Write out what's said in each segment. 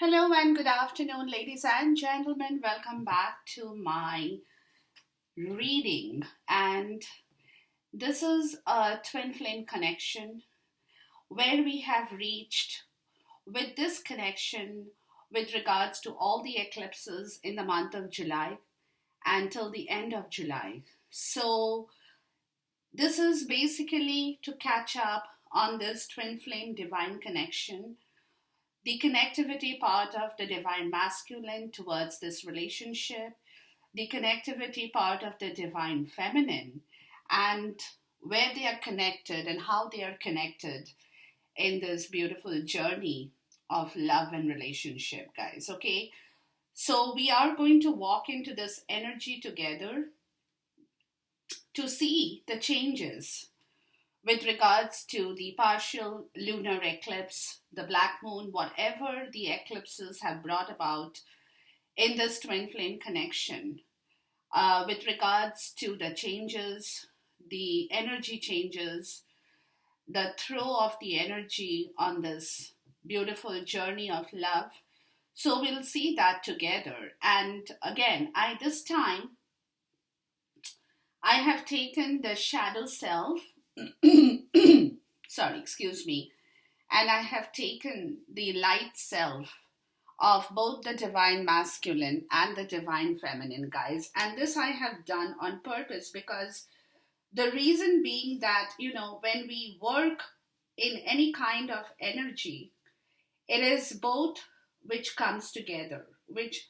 Hello and good afternoon, ladies and gentlemen. Welcome back to my reading. And this is a twin flame connection where we have reached with this connection with regards to all the eclipses in the month of July until the end of July. So, this is basically to catch up on this twin flame divine connection, the connectivity part of the divine masculine towards this relationship, the connectivity part of the divine feminine, and where they are connected and how they are connected in this beautiful journey of love and relationship, guys. Okay, so we are going to walk into this energy together to see the changes with regards to the partial lunar eclipse, the black moon, whatever the eclipses have brought about in this twin flame connection, with regards to the changes, the energy changes, the throw of the energy on this beautiful journey of love. So we'll see that together. And again, I this time I have taken the shadow self. Sorry, excuse me. And I have taken the light self of both the divine masculine and the divine feminine, guys. And this I have done on purpose because the reason being that, when we work in any kind of energy, it is both which comes together, which,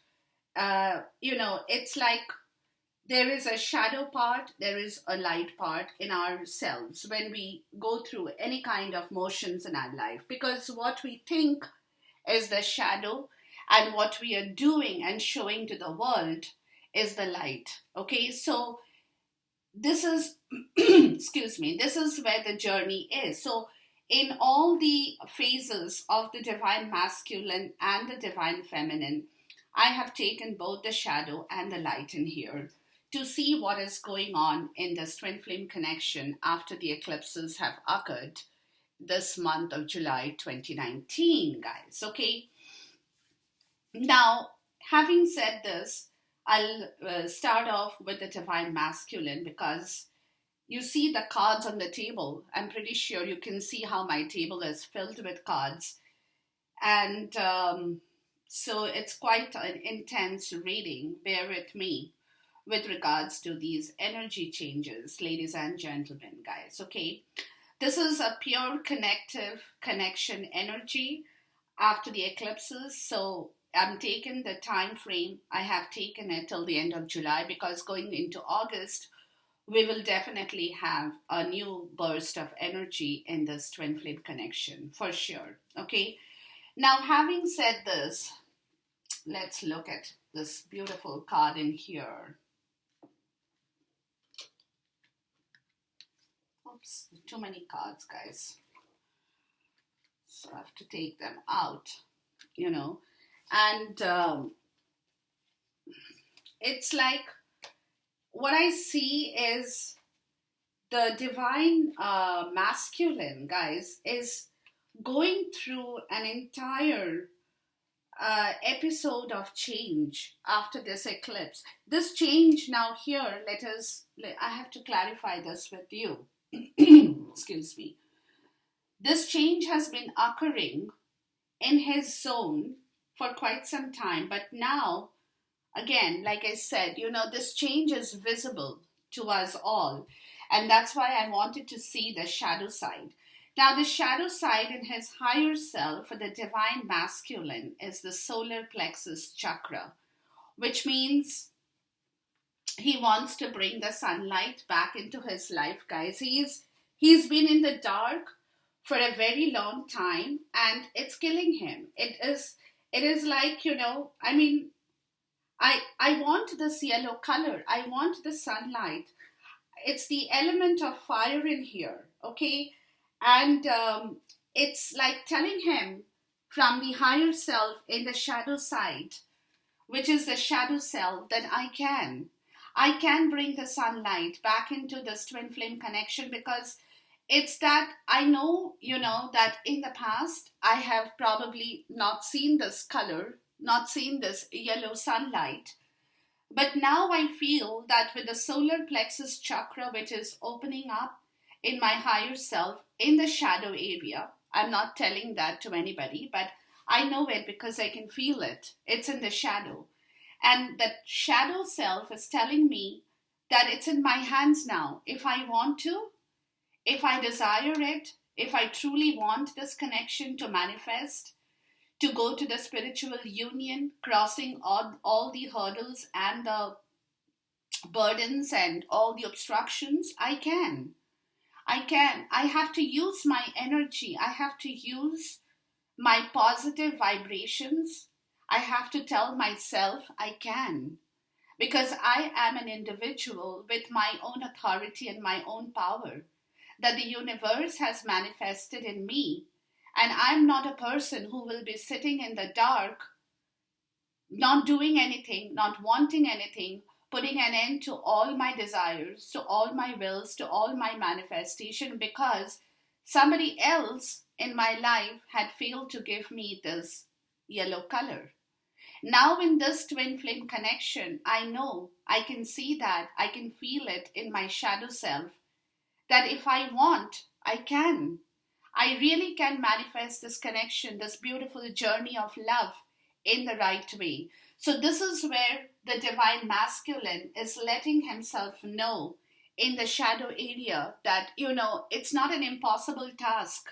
it's like there is a shadow part, there is a light part in ourselves when we go through any kind of motions in our life. Because what we think is the shadow, and what we are doing and showing to the world is the light. Okay, so this is, excuse me, this is where the journey is. So, in all the phases of the divine masculine and the divine feminine, I have taken both the shadow and the light in here to see what is going on in this twin flame connection after the eclipses have occurred this month of July 2019, guys. Okay. Now, having said this, I'll start off with the divine masculine because you see the cards on the table. I'm pretty sure you can see how my table is filled with cards. And so it's quite an intense reading. Bear with me with regards to these energy changes, ladies and gentlemen, guys. Okay, this is a pure connective connection energy after the eclipses. So I'm taking the time frame, I have taken it till the end of July, because going into August, we will definitely have a new burst of energy in this twin flame connection for sure. Okay, now having said this, let's look at this beautiful card in here. Oops, too many cards, guys. So I have to take them out, And it's like what I see is the divine masculine, guys, is going through an entire episode of change after this eclipse. This change now here, I have to clarify this with you. Excuse me. This change has been occurring in his zone for quite some time, but now, again, like I said, this change is visible to us all, and that's why I wanted to see the shadow side. Now, the shadow side in his higher self for the divine masculine is the solar plexus chakra, which means he wants to bring the sunlight back into his life, guys. He's been in the dark for a very long time, and it's killing him. It is like, I want this yellow color. I want the sunlight. It's the element of fire in here, okay? And it's like telling him from the higher self in the shadow side, which is the shadow self, that I can bring the sunlight back into this twin flame connection, because It's that I know, that in the past I have probably not seen this color, not seen this yellow sunlight. But now I feel that with the solar plexus chakra, which is opening up in my higher self in the shadow area, I'm not telling that to anybody, but I know it because I can feel it. It's in the shadow. And that shadow self is telling me that it's in my hands now. If I want to, if I desire it, if I truly want this connection to manifest, to go to the spiritual union, crossing all the hurdles and the burdens and all the obstructions, I can. I can. I have to use my energy. I have to use my positive vibrations. I have to tell myself I can. Because I am an individual with my own authority and my own power that the universe has manifested in me. And I'm not a person who will be sitting in the dark, not doing anything, not wanting anything, putting an end to all my desires, to all my wills, to all my manifestation because somebody else in my life had failed to give me this yellow color. Now, in this twin flame connection, I know, I can see that, I can feel it in my shadow self that if I want, I can. I really can manifest this connection, this beautiful journey of love in the right way. So, this is where the divine masculine is letting himself know in the shadow area that, it's not an impossible task.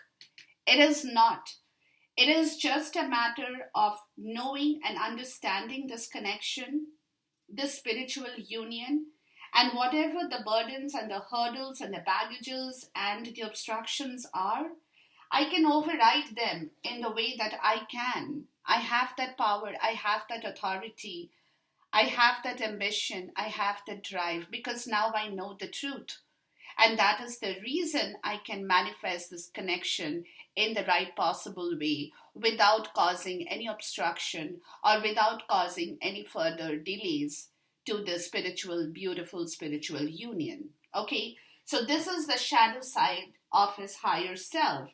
It is not. It is just a matter of knowing and understanding this connection, this spiritual union, and whatever the burdens and the hurdles and the baggages and the obstructions are, I can override them in the way that I can. I have that power, I have that authority, I have that ambition, I have that drive because now I know the truth. And that is the reason I can manifest this connection in the right possible way without causing any obstruction or without causing any further delays to the spiritual, beautiful spiritual union. Okay, so this is the shadow side of his higher self.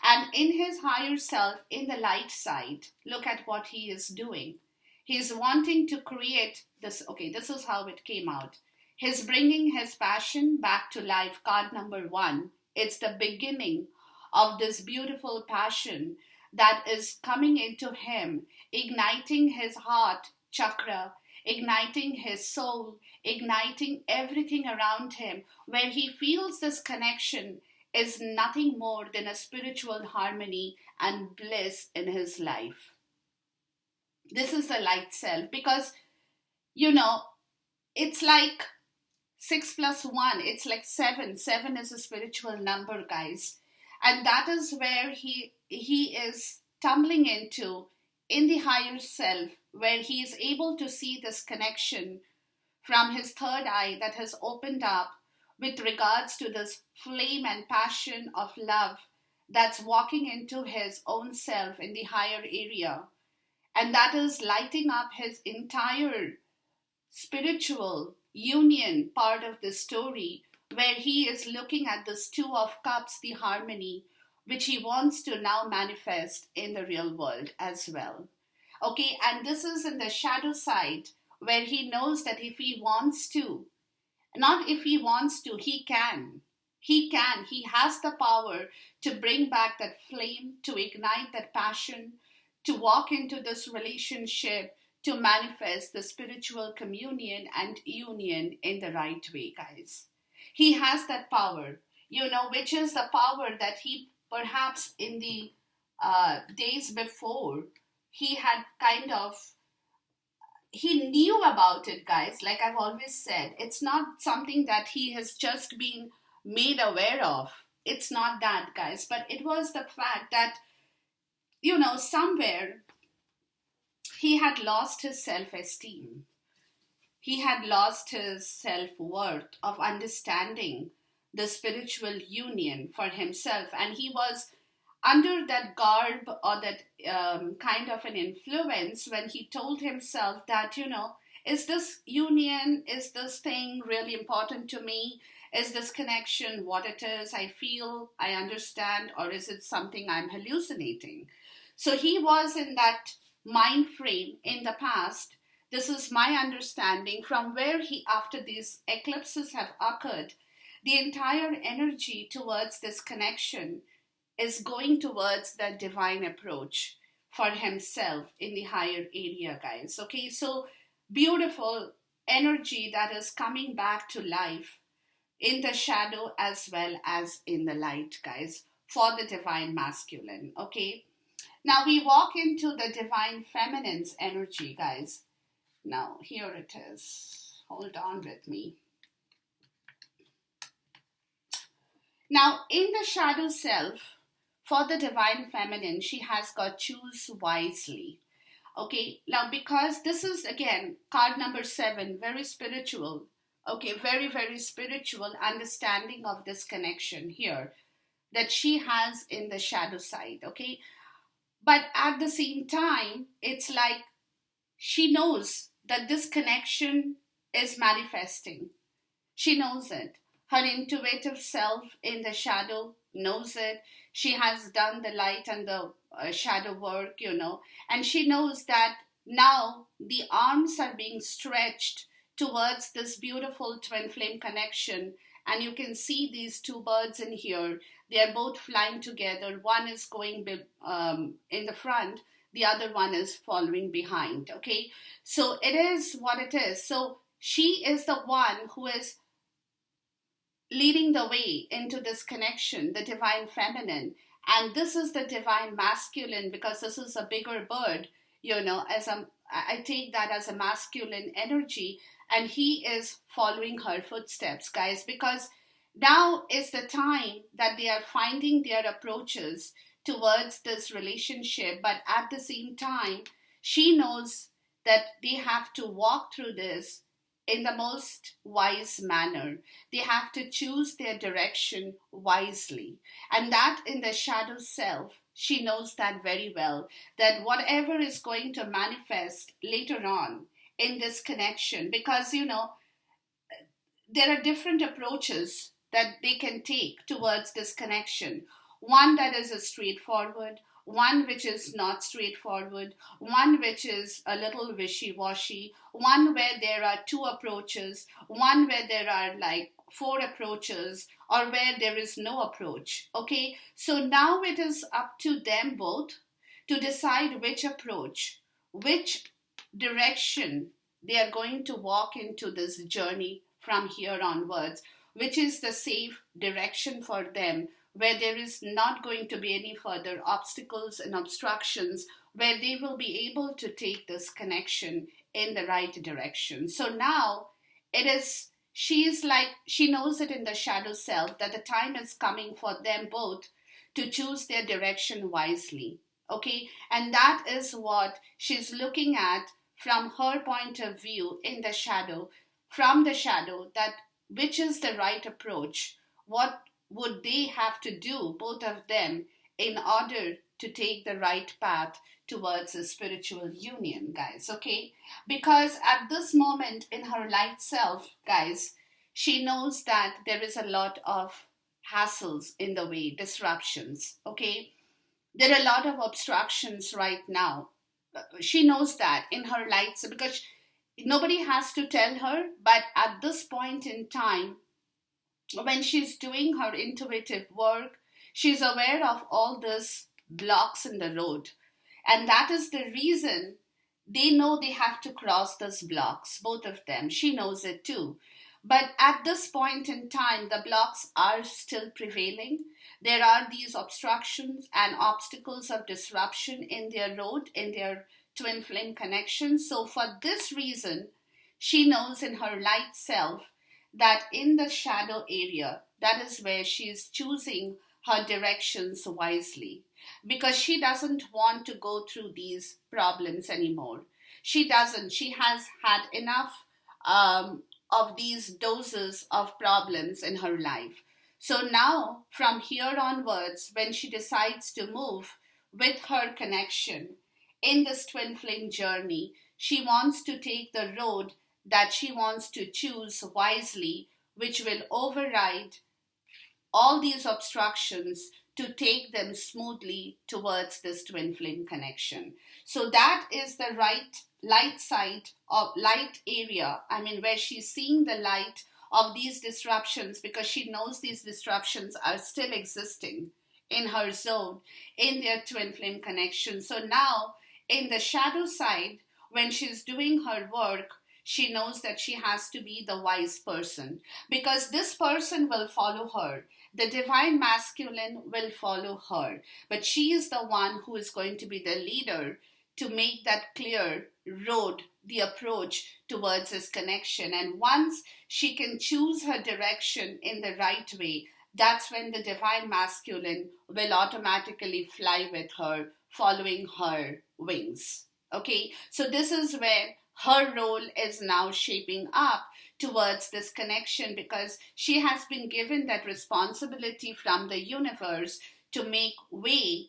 And in his higher self, in the light side, look at what he is doing. He's wanting to create this. Okay, this is how it came out. He's bringing his passion back to life. Card number 1. It's the beginning of this beautiful passion that is coming into him, igniting his heart chakra, igniting his soul, igniting everything around him, where he feels this connection is nothing more than a spiritual harmony and bliss in his life. This is the light self because, it's like 6 plus 1, it's like 7. 7 is a spiritual number, guys. And that is where he is tumbling into in the higher self, where he is able to see this connection from his third eye that has opened up with regards to this flame and passion of love that's walking into his own self in the higher area. And that is lighting up his entire spiritual union part of the story, where he is looking at this Two of Cups, the harmony, which he wants to now manifest in the real world as well. Okay, and this is in the shadow side, where he knows that if he wants to, not if he wants to, he can. He can. He has the power to bring back that flame, to ignite that passion, to walk into this relationship, to manifest the spiritual communion and union in the right way, guys. He has that power, which is the power that he perhaps in the days before, he had he knew about it, guys. Like I've always said, it's not something that he has just been made aware of. It's not that, guys. But it was the fact that, somewhere he had lost his self-esteem. He had lost his self-worth of understanding the spiritual union for himself. And he was under that garb or that kind of an influence when he told himself that, is this union, is this thing really important to me? Is this connection what it is? I feel, I understand, or is it something I'm hallucinating? So he was in that mind frame in the past. This is my understanding from where he, after these eclipses have occurred, the entire energy towards this connection is going towards that divine approach for himself in the higher area, guys. Okay, so beautiful energy that is coming back to life in the shadow as well as in the light, guys, for the divine masculine. Okay, now we walk into the divine feminine's energy, guys. Now, here it is. Hold on with me. Now, in the shadow self, for the divine feminine, she has got choose wisely. Okay, now because this is again card number 7, very spiritual. Okay, very, very spiritual understanding of this connection here that she has in the shadow side. Okay, but at the same time, it's like she knows that this connection is manifesting. She knows it. Her intuitive self in the shadow knows it. She has done the light and the shadow work, and she knows that now the arms are being stretched towards this beautiful twin flame connection. And you can see these two birds in here. They are both flying together. One is going in the front, the other one is following behind. Okay, so it is what it is. So she is the one who is leading the way into this connection, the divine feminine. And this is the divine masculine because this is a bigger bird, I take that as a masculine energy. And he is following her footsteps, guys, because now is the time that they are finding their approaches towards this relationship. But at the same time, she knows that they have to walk through this in the most wise manner. They have to choose their direction wisely. And that in the shadow self, she knows that very well, that whatever is going to manifest later on in this connection, because, there are different approaches that they can take towards this connection. One that is a straightforward, one which is not straightforward, one which is a little wishy-washy, one where there are 2 approaches, one where there are like 4 approaches, or where there is no approach. Okay, so now it is up to them both to decide which approach, which direction they are going to walk into this journey from here onwards, which is the safe direction for them, where there is not going to be any further obstacles and obstructions, where they will be able to take this connection in the right direction. So now she knows it in the shadow self that the time is coming for them both to choose their direction wisely. Okay, and that is what she's looking at from her point of view in the shadow, from the shadow, that which is the right approach, what would they have to do, both of them, in order to take the right path towards a spiritual union, guys. Okay, because at this moment in her light self, guys, she knows that there is a lot of hassles in the way, disruptions. Okay, there are a lot of obstructions right now. She knows that in her lights because nobody has to tell her, but at this point in time, when she's doing her intuitive work, she's aware of all these blocks in the road. And that is the reason they know they have to cross those blocks, both of them. She knows it too. But at this point in time, the blocks are still prevailing. There are these obstructions and obstacles of disruption in their road, in their twin flame connection. So for this reason, she knows in her light self that in the shadow area, that is where she is choosing her directions wisely, because she doesn't want to go through these problems anymore. She doesn't. She has had enough of these doses of problems in her life. So now, from here onwards, when she decides to move with her connection in this twin flame journey, she wants to take the road that she wants to choose wisely, which will override all these obstructions to take them smoothly towards this twin flame connection. So that is the right light side of light area. I mean, where she's seeing the light of these disruptions, because she knows these disruptions are still existing in her zone, in their twin flame connection. So now, in the shadow side, when she's doing her work, she knows that she has to be the wise person, because this person will follow her. The divine masculine will follow her, but she is the one who is going to be the leader to make that clear road, the approach towards this connection. And once she can choose her direction in the right way, that's when the divine masculine will automatically fly with her, following her wings. Okay, so this is where her role is now shaping up towards this connection, because she has been given that responsibility from the universe to make way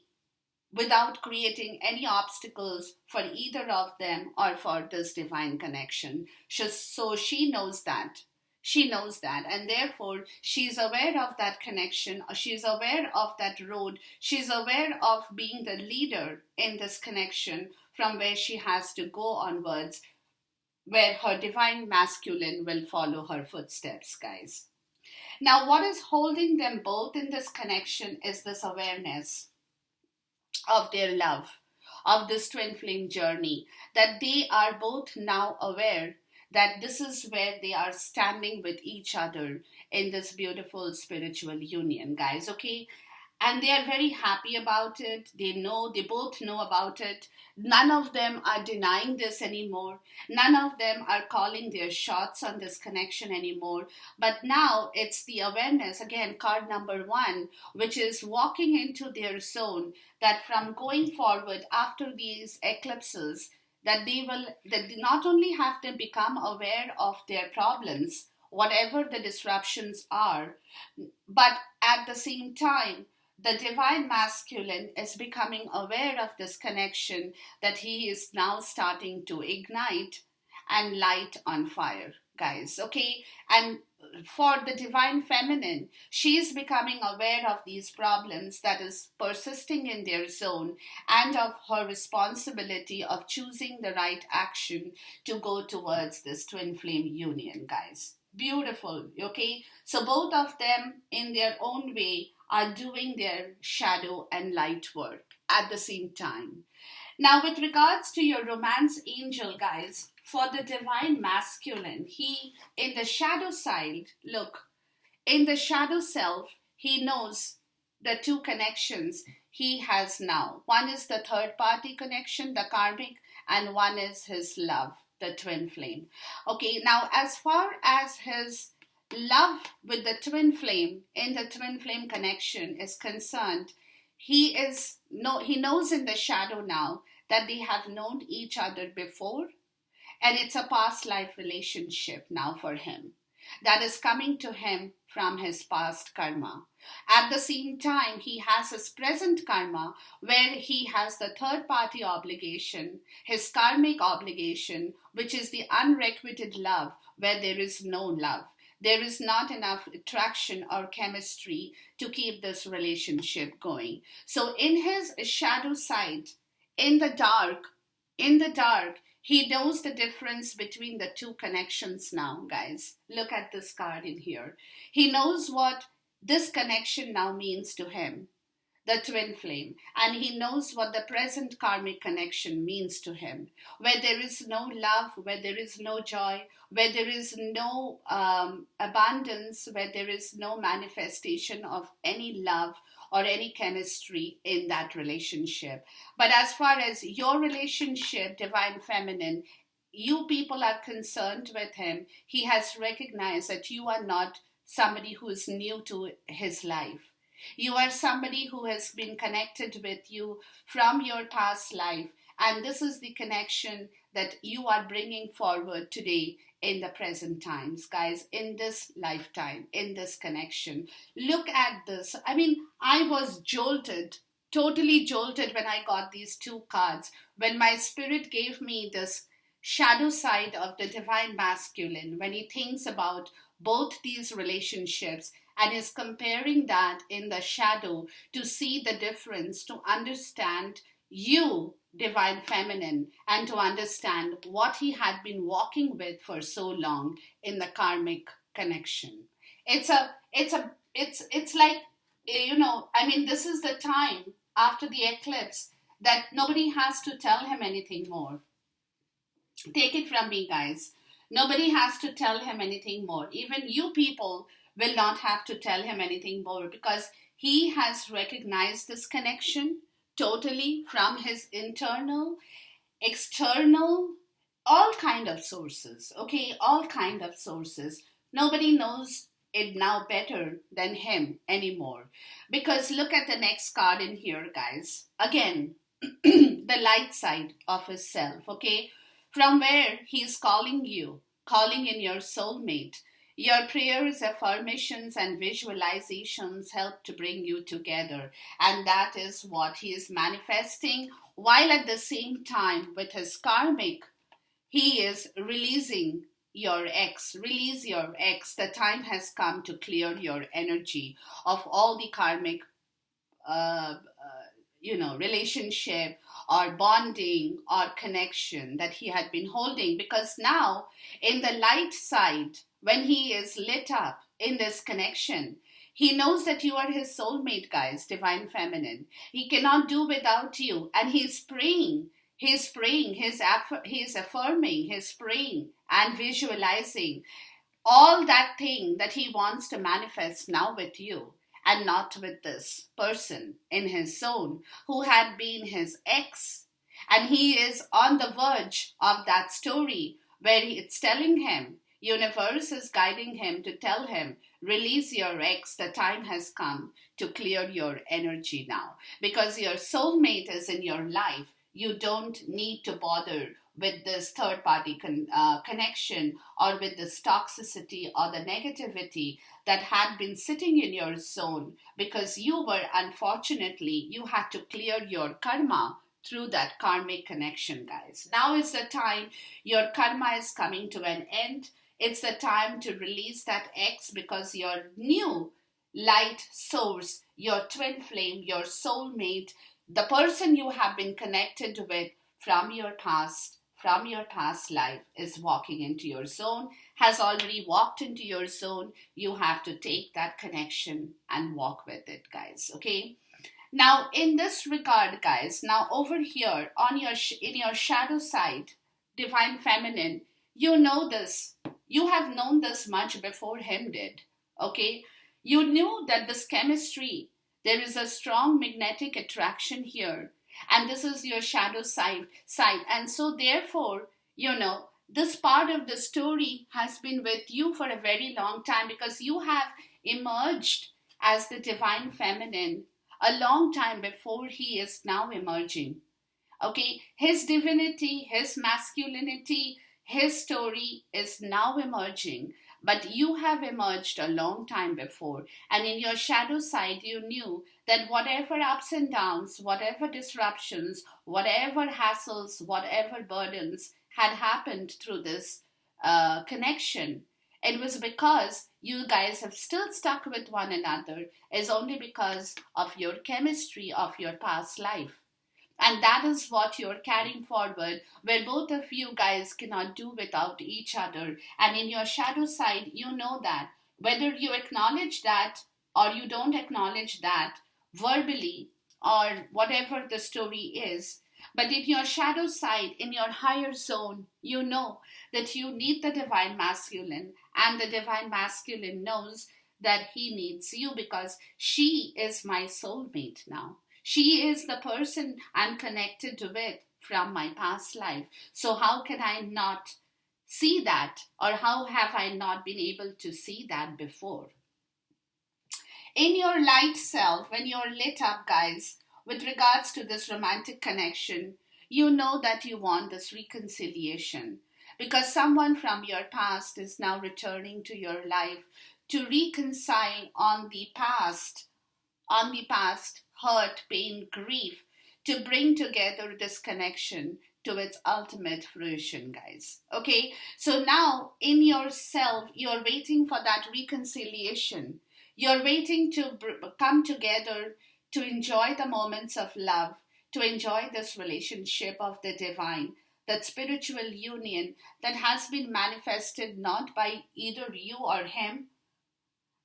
without creating any obstacles for either of them or for this divine connection. So she knows that. She knows that, and therefore she's aware of that connection, she's aware of that road, she's aware of being the leader in this connection from where she has to go onwards, where her divine masculine will follow her footsteps, guys. Now, what is holding them both in this connection is this awareness of their love, of this twin flame journey, that they are both now aware that this is where they are standing with each other in this beautiful spiritual union, guys, okay? And they are very happy about it. They both know about it. None of them are denying this anymore. None of them are calling their shots on this connection anymore. But now it's the awareness, again, card number 1, which is walking into their zone, that from going forward after these eclipses, that they not only have to become aware of their problems, whatever the disruptions are, but at the same time, the divine masculine is becoming aware of this connection that he is now starting to ignite and light on fire, guys, okay? And for the divine feminine, she is becoming aware of these problems that is persisting in their zone, and of her responsibility of choosing the right action to go towards this twin flame union, guys. Beautiful, okay? So both of them in their own way are doing their shadow and light work at the same time. Now, with regards to your romance angel, guys, for the divine masculine, he, in the shadow side, look, in the shadow self, he knows the two connections he has now. One is the third party connection, the karmic, and one is his love, the twin flame. Okay, now as far as his love with the twin flame, in the twin flame connection is concerned, he knows in the shadow now that they have known each other before, and it's a past life relationship now for him that is coming to him from his past karma. At the same time, he has his present karma, where he has the third party obligation, his karmic obligation, which is the unrequited love, where there is no love. There is not enough attraction or chemistry to keep this relationship going. So in his shadow side, in the dark, he knows the difference between the two connections now, guys. Look at this card in here. He knows what this connection now means to him, the twin flame, and he knows what the present karmic connection means to him, where there is no love, where there is no joy, where there is no abundance, where there is no manifestation of any love or any chemistry in that relationship. But as far as your relationship, divine feminine, you people are concerned with him, he has recognized that you are not somebody who is new to his life. You are somebody who has been connected with you from your past life, and this is the connection that you are bringing forward today in the present times, guys, in this lifetime, in this connection. Look at this. I mean, I was jolted, totally jolted when I got these two cards, when my spirit gave me this shadow side of the divine masculine, when he thinks about both these relationships and is comparing that in the shadow to see the difference, to understand you, divine feminine, and to understand what he had been walking with for so long in the karmic connection. It's like, I mean, this is the time after the eclipse that nobody has to tell him anything more. Take it from me, guys. Nobody has to tell him anything more. Even you people will not have to tell him anything more, because he has recognized this connection totally from his internal, external, all kind of sources. Okay, all kind of sources. Nobody knows it now better than him anymore. Because look at the next card in here, guys. Again, the light side of his self. Okay, from where he is calling you, calling in your soulmate. Your prayers, affirmations, and visualizations help to bring you together. And that is what he is manifesting, while at the same time, with his karmic, he is releasing your ex. Release your ex. The time has come to clear your energy of all the karmic relationship or bonding or connection that he had been holding. Because now, in the light side, when he is lit up in this connection, he knows that you are his soulmate, guys, divine feminine. He cannot do without you, and he's praying. He's praying, he's affirming, he's praying and visualizing all that thing that he wants to manifest now with you, and not with this person in his zone who had been his ex. And he is on the verge of that story where it's telling him, universe is guiding him to tell him, release your ex, the time has come to clear your energy now. Because your soulmate is in your life. You don't need to bother with this third party connection, or with this toxicity or the negativity that had been sitting in your zone, because you had to clear your karma through that karmic connection, guys. Now is the time your karma is coming to an end. It's the time to release that ex, because your new light source, your twin flame, your soulmate, the person you have been connected with from your past life, is walking into your zone, has already walked into your zone. You have to take that connection and walk with it, guys. Okay. Now, in this regard, guys, now over here on in your shadow side, divine feminine, you know this. You have known this much before him did. Okay. You knew that this chemistry, there is a strong magnetic attraction here. And this is your shadow side. And so therefore, this part of the story has been with you for a very long time, because you have emerged as the divine feminine a long time before he is now emerging. Okay, his divinity, his masculinity, his story is now emerging. But you have emerged a long time before. And in your shadow side, you knew that whatever ups and downs, whatever disruptions, whatever hassles, whatever burdens had happened through this connection, it was because you guys have still stuck with one another, is only because of your chemistry of your past life. And that is what you're carrying forward, where both of you guys cannot do without each other. And in your shadow side, you know that. Whether you acknowledge that or you don't acknowledge that verbally, or whatever the story is, but in your shadow side, in your higher zone, you know that you need the divine masculine, and the divine masculine knows that he needs you, because she is my soulmate now. She is the person I'm connected with from my past life. So how can I not see that? Or how have I not been able to see that before? In your light self, when you're lit up, guys, with regards to this romantic connection, you know that you want this reconciliation, because someone from your past is now returning to your life to reconcile on the past hurt, pain, grief, to bring together this connection, to its ultimate fruition, guys. Okay, so now in yourself, you're waiting for that reconciliation. You're waiting to come together to enjoy the moments of love, to enjoy this relationship of the divine, that spiritual union that has been manifested not by either you or him,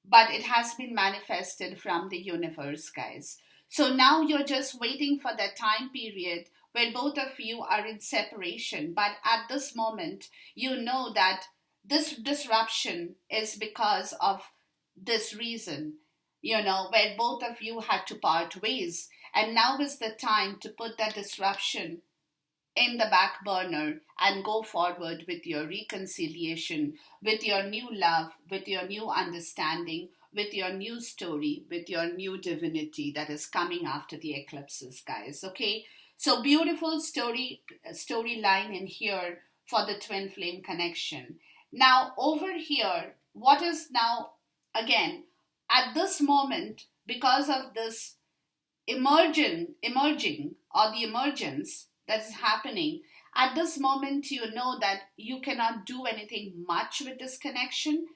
but it has been manifested from the universe, guys. So now you're just waiting for that time period where both of you are in separation. But at this moment, you know that this disruption is because of this reason, where both of you had to part ways. And now is the time to put that disruption in the back burner and go forward with your reconciliation, with your new love, with your new understanding, with your new story, with your new divinity that is coming after the eclipses, guys. Okay, so beautiful storyline in here for the twin flame connection. Now over here, what is now again at this moment, because of this emerging or the emergence that is happening at this moment, you know that you cannot do anything much with this connection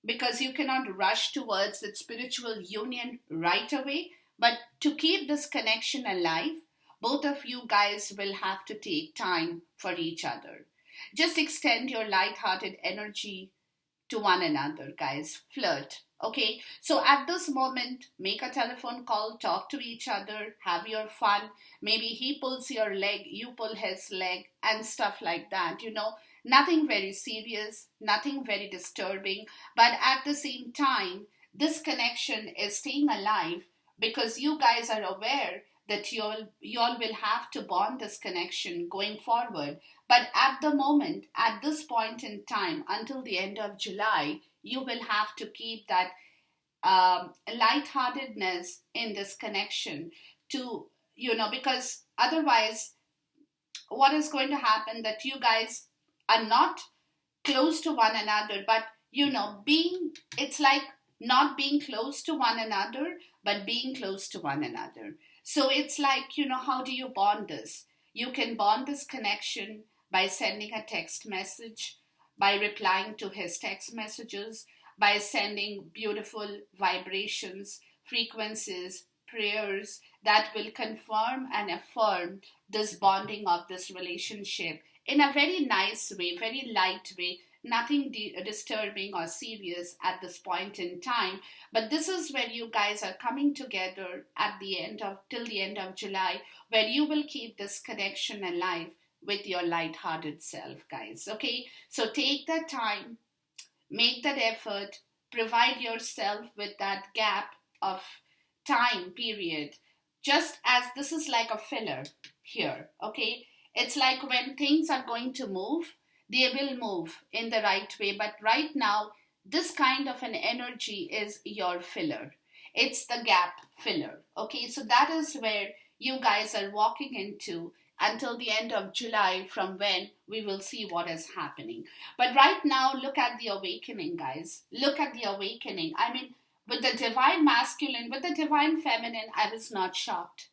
because you cannot rush towards that spiritual union right away. But to keep this connection alive, both of you guys will have to take time for each other. Just extend your light-hearted energy to one another, guys. Flirt. Okay, so at this moment, make a telephone call, talk to each other, have your fun. Maybe he pulls your leg, you pull his leg, and stuff like that. Nothing very serious, nothing very disturbing, but at the same time, this connection is staying alive because you guys are aware that you all will have to bond this connection going forward. But at the moment, at this point in time, until the end of July, you will have to keep that lightheartedness in this connection to, because otherwise, what is going to happen that you guys are not close to one another, but, it's like not being close to one another, but being close to one another. So it's like, how do you bond this? You can bond this connection by sending a text message, by replying to his text messages, by sending beautiful vibrations, frequencies, prayers that will confirm and affirm this bonding of this relationship in a very nice way, very light way, nothing disturbing or serious at this point in time. But this is where you guys are coming together till the end of July, where you will keep this connection alive with your light-hearted self, guys. Okay, so take that time, make that effort, provide yourself with that gap of time period, just as this is like a filler here. Okay, it's like when things are going to move, they will move in the right way, but right now this kind of an energy is your filler. It's the gap filler. Okay, so that is where you guys are walking into until the end of July, from when we will see what is happening. But right now, look at the awakening, guys. Look at the awakening. I mean, with the divine masculine, with the divine feminine, I was not shocked.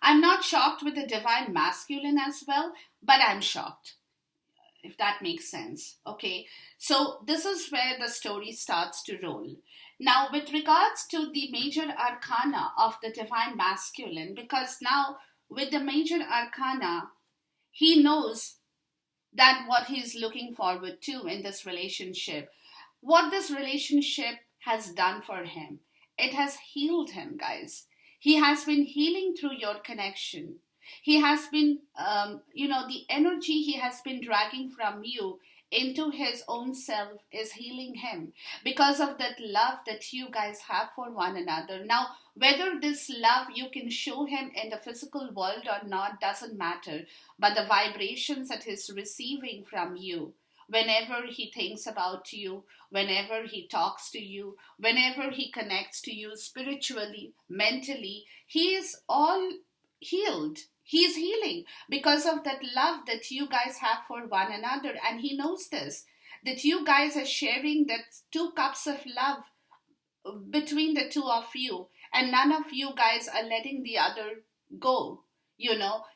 I'm not shocked with the divine masculine as well, but I'm shocked, if that makes sense. Okay, so this is where the story starts to roll. Now, with regards to the major arcana of the divine masculine, because now with the major arcana, he knows that what he's looking forward to in this relationship, what this relationship has done for him. It has healed him, guys. He has been healing through your connection. He has been, the energy he has been dragging from you into his own self is healing him because of that love that you guys have for one another. Now, whether this love you can show him in the physical world or not doesn't matter, but the vibrations that he's receiving from you, whenever he thinks about you, whenever he talks to you, whenever he connects to you spiritually, mentally, he is all healed. He's healing because of that love that you guys have for one another. And he knows this, that you guys are sharing that 2 cups of love between the two of you. And none of you guys are letting the other go.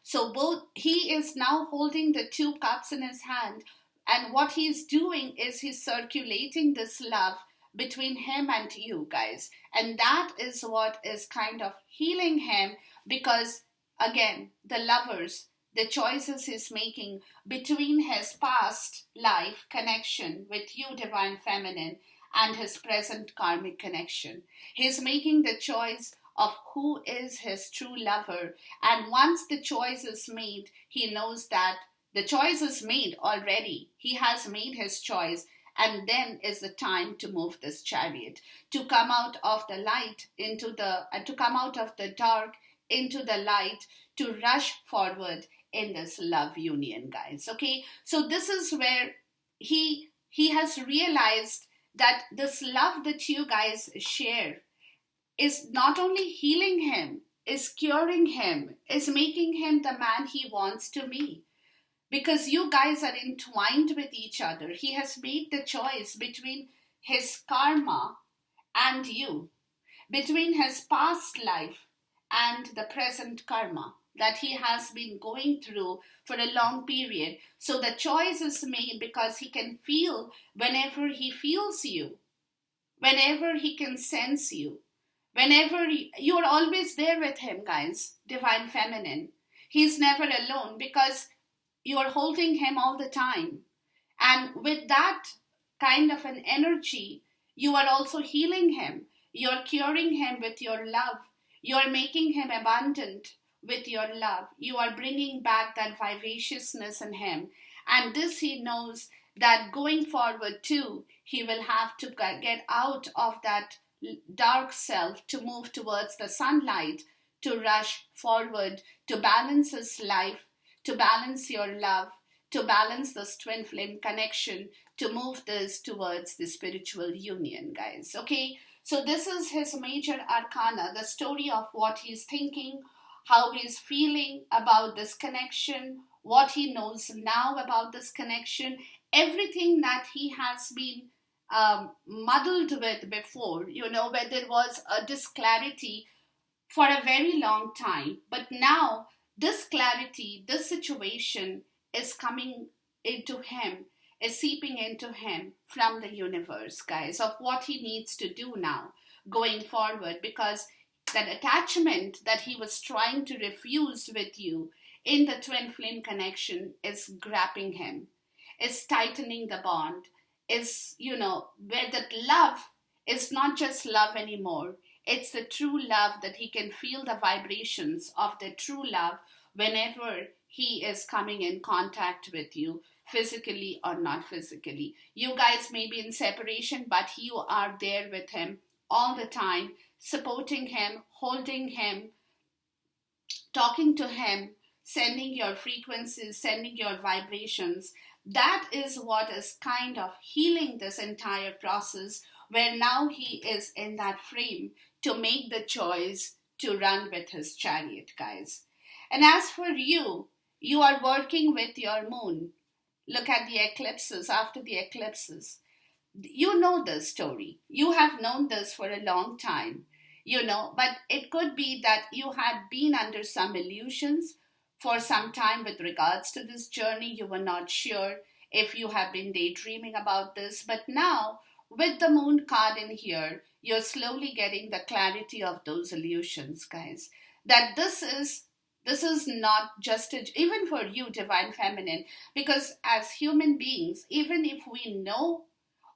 So both, he is now holding the two cups in his hand, and what he's doing is he's circulating this love between him and you guys, and that is what is kind of healing him, because again, the lovers, the choices he's making between his past life connection with you, divine feminine, and his present karmic connection. He's making the choice of who is his true lover. And once the choice is made, he knows that the choice is made already. He has made his choice. And then is the time to move this chariot, to come out of the light into to come out of the dark into the light, to rush forward in this love union, guys. Okay, so this is where he has realized that this love that you guys share is not only healing him, is curing him, is making him the man he wants to be. Because you guys are entwined with each other. He has made the choice between his karma and you, between his past life and the present karma that he has been going through for a long period. So the choice is made because he can feel whenever he feels you, whenever he can sense you, whenever you're always there with him, guys, divine feminine. He's never alone because you're holding him all the time. And with that kind of an energy, you are also healing him. You're curing him with your love. You're making him abundant with your love. You are bringing back that vivaciousness in him. And this he knows that going forward too, he will have to get out of that dark self to move towards the sunlight, to rush forward, to balance his life, to balance your love, to balance this twin flame connection, to move this towards the spiritual union, guys. Okay, so this is his major arcana, the story of what he's thinking, how he's feeling about this connection, what he knows now about this connection, everything that he has been muddled with before, where there was a disclarity for a very long time. But now this clarity, this situation is coming into him, is seeping into him from the universe, guys, of what he needs to do now going forward, because that attachment that he was trying to refuse with you in the twin flame connection is grabbing him, is tightening the bond, is, where that love is not just love anymore. It's the true love that he can feel the vibrations of the true love whenever he is coming in contact with you, physically or not physically. You guys may be in separation, but you are there with him all the time, supporting him, holding him, talking to him, sending your frequencies, sending your vibrations. That is what is kind of healing this entire process, where now he is in that frame to make the choice to run with his chariot, guys. And as for you, you are working with your moon. Look at the eclipses, after the eclipses. You know this story. You have known this for a long time, but it could be that you had been under some illusions for some time with regards to this journey. You were not sure if you have been daydreaming about this, but now with the moon card in here, you're slowly getting the clarity of those illusions, guys. That this is not just even for you, divine feminine, because as human beings, even if we know,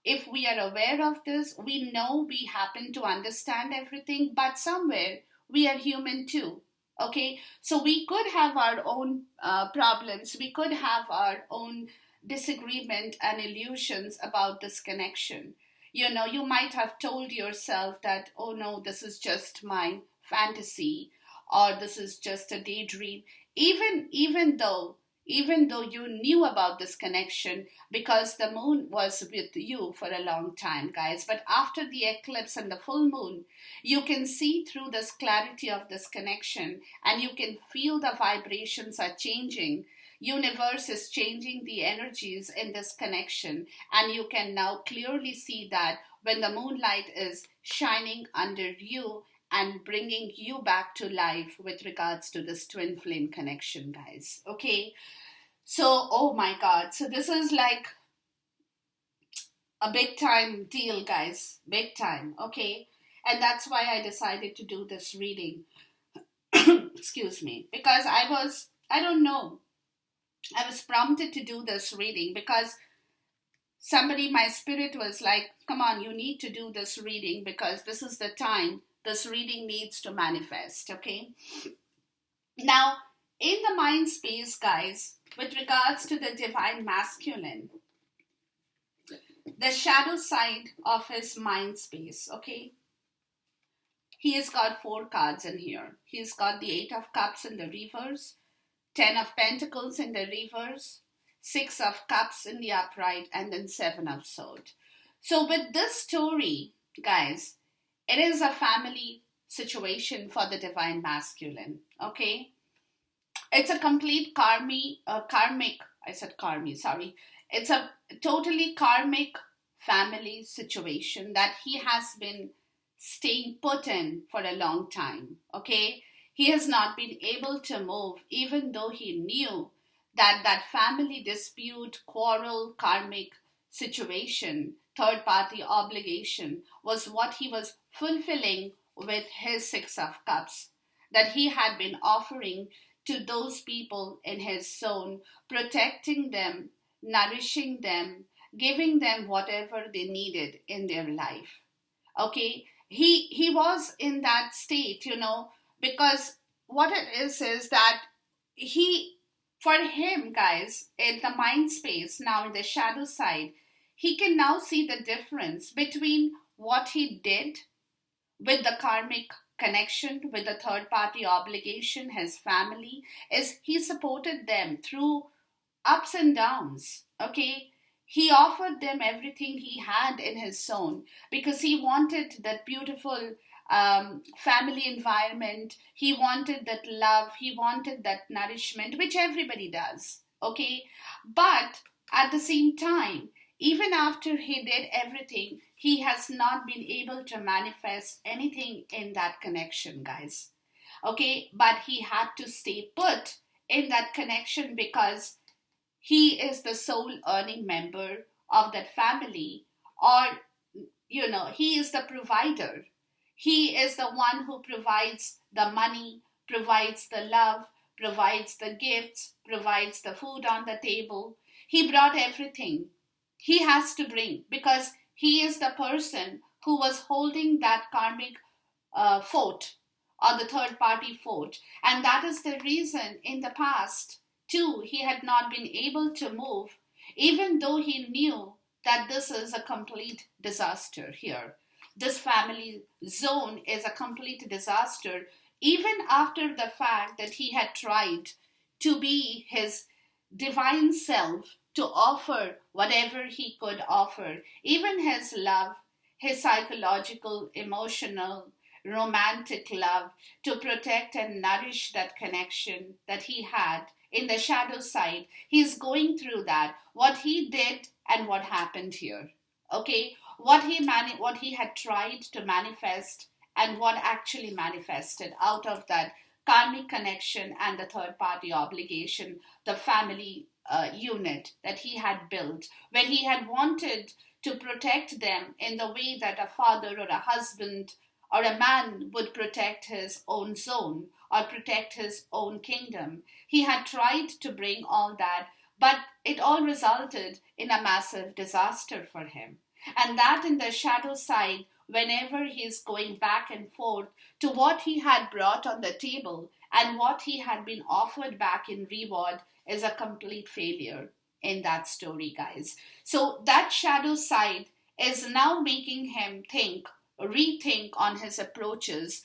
if we are aware of this, we know we happen to understand everything, but somewhere we are human too. Okay, so we could have our own problems, we could have our own disagreement and illusions about this connection. You might have told yourself that, oh no, this is just my fantasy, or this is just a daydream, even though you knew about this connection, because the moon was with you for a long time, guys. But after the eclipse and the full moon, you can see through this clarity of this connection, and you can feel the vibrations are changing. Universe is changing the energies in this connection, and you can now clearly see that when the moonlight is shining under you and bringing you back to life with regards to this twin flame connection, guys. Okay, so oh my god, so this is like a big time deal, guys, big time. Okay, and that's why I decided to do this reading. Excuse me, because I don't know, I was prompted to do this reading because somebody, my spirit was like, come on, you need to do this reading because this is the time this reading needs to manifest. Okay, now in the mind space, guys, with regards to the divine masculine, the shadow side of his mind space, okay, he has got 4 cards in here. He's got the 8 of Cups in the reverse, 10 of Pentacles in the reverse, 6 of Cups in the upright, and then 7 of Swords. So with this story, guys, it is a family situation for the divine masculine. Okay, it's a complete karmic. I said karmi. Sorry, it's a totally karmic family situation that he has been staying put in for a long time. Okay, he has not been able to move, even though he knew that that family dispute, quarrel, karmic situation, third party obligation was what he was fulfilling with his 6 of Cups that he had been offering to those people in his zone, protecting them, nourishing them, giving them whatever they needed in their life. Okay, he was in that state, because what it is that he, for him, guys, in the mind space, now in the shadow side, he can now see the difference between what he did with the karmic connection, with the third party obligation, his family, is he supported them through ups and downs. Okay, he offered them everything he had in his zone because he wanted that beautiful family environment. He wanted that love, he wanted that nourishment, which everybody does. Okay, but at the same time, even after he did everything, he has not been able to manifest anything in that connection, guys. Okay, but he had to stay put in that connection because he is the sole earning member of that family, or he is the provider. He is the one who provides the money, provides the love, provides the gifts, provides the food on the table. He brought everything he has to bring because he is the person who was holding that karmic fort, or the third party fort. And that is the reason in the past too he had not been able to move, even though he knew that this is a complete disaster here. This family zone is a complete disaster, even after the fact that he had tried to be his divine self, to offer whatever he could offer, even his love, his psychological, emotional, romantic love, to protect and nourish that connection that he had in the shadow side. He's going through that, what he did and what happened here. Okay, what he had tried to manifest and what actually manifested out of that karmic connection and the third party obligation, the family unit that he had built, when he had wanted to protect them in the way that a father or a husband or a man would protect his own zone or protect his own kingdom. He had tried to bring all that, but it all resulted in a massive disaster for him. And that in the shadow side, whenever he's going back and forth to what he had brought on the table and what he had been offered back in reward, is a complete failure in that story, guys. So that shadow side is now making him rethink on his approaches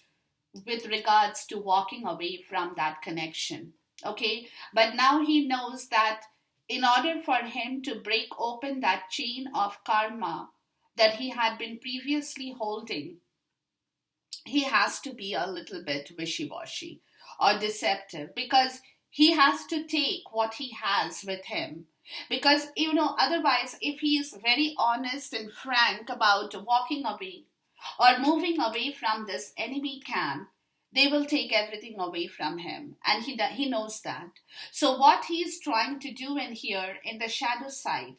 with regards to walking away from that connection. Okay, but now he knows that in order for him to break open that chain of karma that he had been previously holding, he has to be a little bit wishy-washy or deceptive, because he has to take what he has with him. Because, otherwise, if he is very honest and frank about walking away, or moving away from this enemy camp, they will take everything away from him, and he knows that. So what he is trying to do in here in the shadow side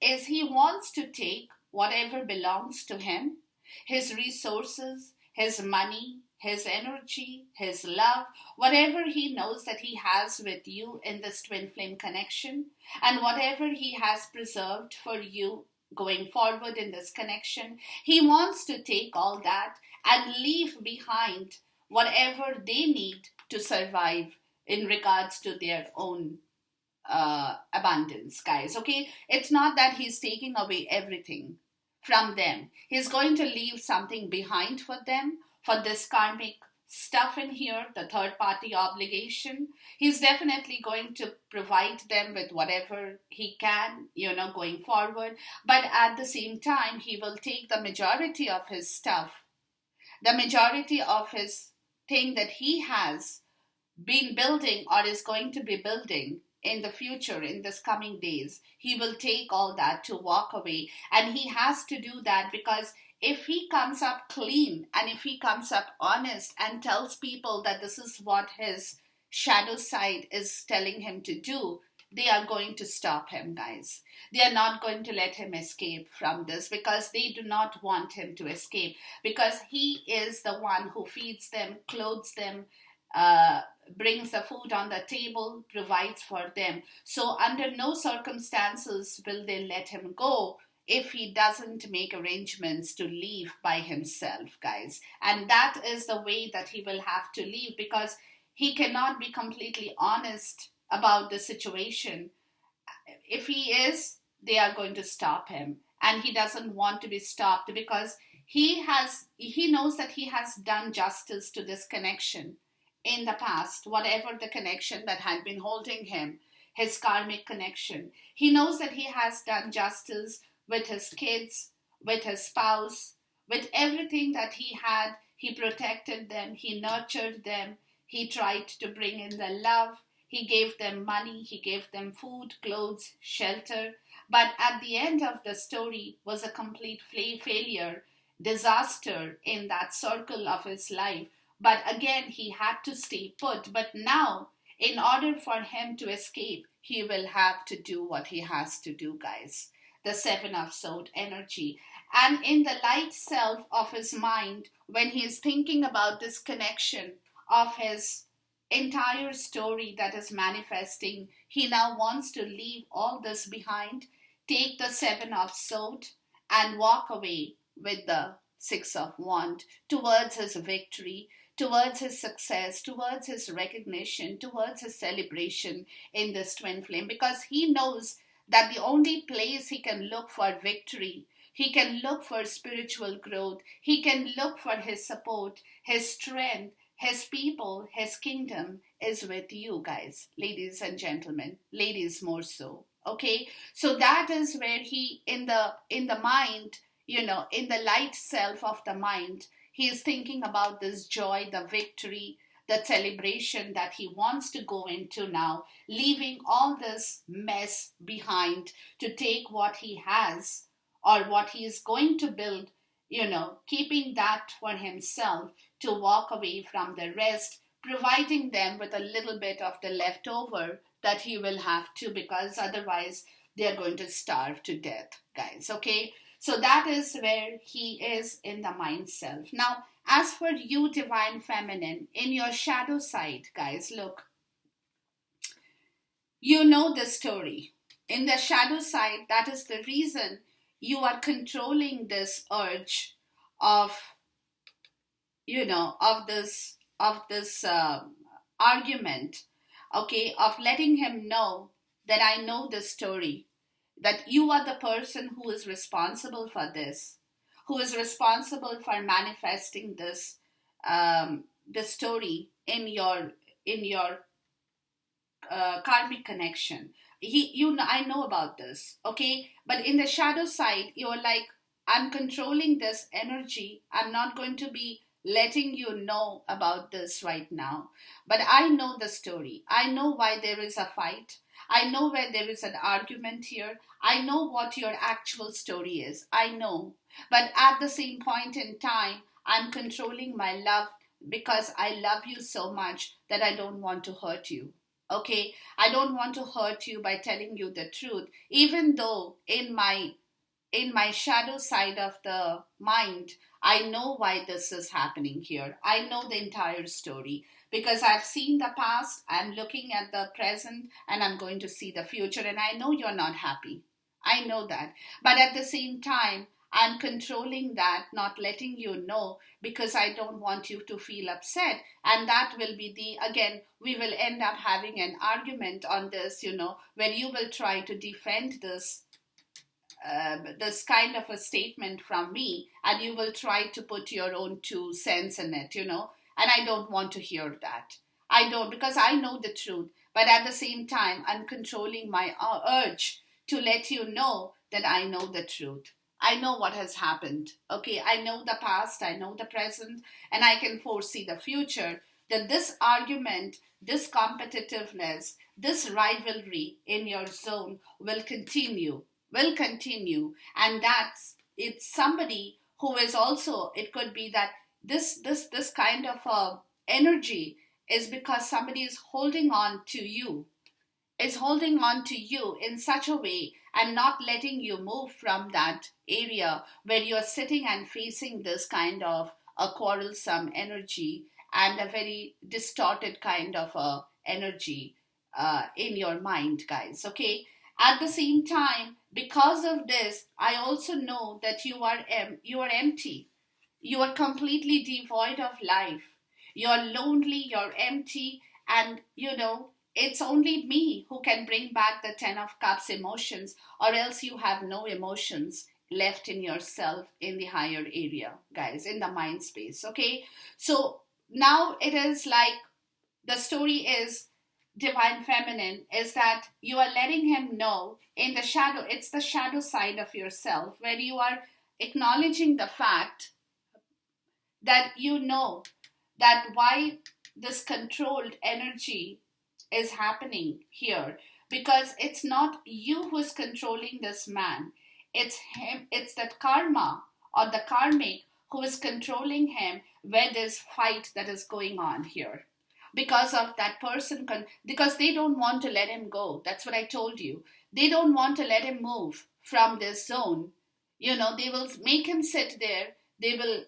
is he wants to take whatever belongs to him, his resources, his money, his energy, his love, whatever he knows that he has with you in this twin flame connection, and whatever he has preserved for you going forward in this connection, he wants to take all that and leave behind whatever they need to survive in regards to their own abundance, guys. Okay, it's not that he's taking away everything from them. He's going to leave something behind for them, for this karmic stuff in here, the third party obligation. He's definitely going to provide them with whatever he can, going forward. But at the same time, he will take the majority of his stuff, the majority of his thing that he has been building or is going to be building in the future, in this coming days. He will take all that to walk away. And he has to do that because if he comes up clean and if he comes up honest and tells people that this is what his shadow side is telling him to do, they are going to stop him, guys. They are not going to let him escape from this because they do not want him to escape, because he is the one who feeds them, clothes them, brings the food on the table, provides for them. So under no circumstances will they let him go if he doesn't make arrangements to leave by himself, guys. And that is the way that he will have to leave, because he cannot be completely honest about the situation. If he is, they are going to stop him, and he doesn't want to be stopped because he knows that he has done justice to this connection in the past, whatever the connection that had been holding him, his karmic connection. He knows that he has done justice with his kids, with his spouse, with everything that he had. He protected them, he nurtured them, he tried to bring in the love, he gave them money, he gave them food, clothes, shelter. But at the end of the story was a complete failure, disaster in that circle of his life. But again, he had to stay put. But now, in order for him to escape, he will have to do what he has to do, guys. The Seven of Swords energy. And in the light self of his mind, when he is thinking about this connection of his entire story that is manifesting, he now wants to leave all this behind, take the Seven of Swords, and walk away with the Six of Wands towards his victory, towards his success, towards his recognition, towards his celebration in this twin flame, because he knows that the only place he can look for victory, he can look for spiritual growth, he can look for his support, his strength, his people, his kingdom is with you, guys, ladies and gentlemen, ladies more so. Okay, so that is where he in the mind, in the light self of the mind, he is thinking about this joy, the victory, the celebration that he wants to go into now, leaving all this mess behind to take what he has or what he is going to build, keeping that for himself, to walk away from the rest, providing them with a little bit of the leftover that he will have to, because otherwise they are going to starve to death, guys. Okay, so that is where he is in the mind self. Now, as for you, divine feminine, in your shadow side, guys, look, you know the story. In the shadow side, that is the reason you are controlling this urge of, of this argument, okay, of letting him know that I know the story, that you are the person who is responsible for this, who is responsible for manifesting this, the story in your karmic connection. I know about this, okay? But in the shadow side, you're like, I'm controlling this energy. I'm not going to be letting you know about this right now. But I know the story. I know why there is a fight. I know where there is an argument here. I know what your actual story is. I know. But at the same point in time, I'm controlling my love because I love you so much that I don't want to hurt you. Okay? I don't want to hurt you by telling you the truth, even though in my shadow side of the mind, I know why this is happening here. I know the entire story because I've seen the past, I'm looking at the present, and I'm going to see the future. And I know you're not happy. I know that. But at the same time, I'm controlling that, not letting you know because I don't want you to feel upset. And that will be again, we will end up having an argument on this, where you will try to defend this kind of a statement from me, and you will try to put your own 2 cents in it, and I don't want to hear that. I don't, because I know the truth, but at the same time I'm controlling my urge to let you know that I know the truth. I know what has happened. Okay, I know the past, I know the present, and I can foresee the future, that this argument, this competitiveness, this rivalry in your zone will continue, and that's it's somebody who is also, it could be that this kind of energy is because somebody is holding on to you in such a way and not letting you move from that area where you're sitting and facing this kind of a quarrelsome energy and a very distorted kind of a energy in your mind, guys. Okay, at the same time, because of this, I also know that you are empty. You are completely devoid of life. You're lonely, you're empty, and it's only me who can bring back the 10 of cups emotions, or else you have no emotions left in yourself in the higher area, guys, in the mind space. Okay, so now it is like the story is divine feminine is that you are letting him know in the shadow, it's the shadow side of yourself where you are acknowledging the fact that that why this controlled energy is happening here, because it's not you who is controlling this man, it's him, it's that karma or the karmic who is controlling him, where there's fight that is going on here because of that person because they don't want to let him go. That's what I told you. They don't want to let him move from this zone. They will make him sit there. They will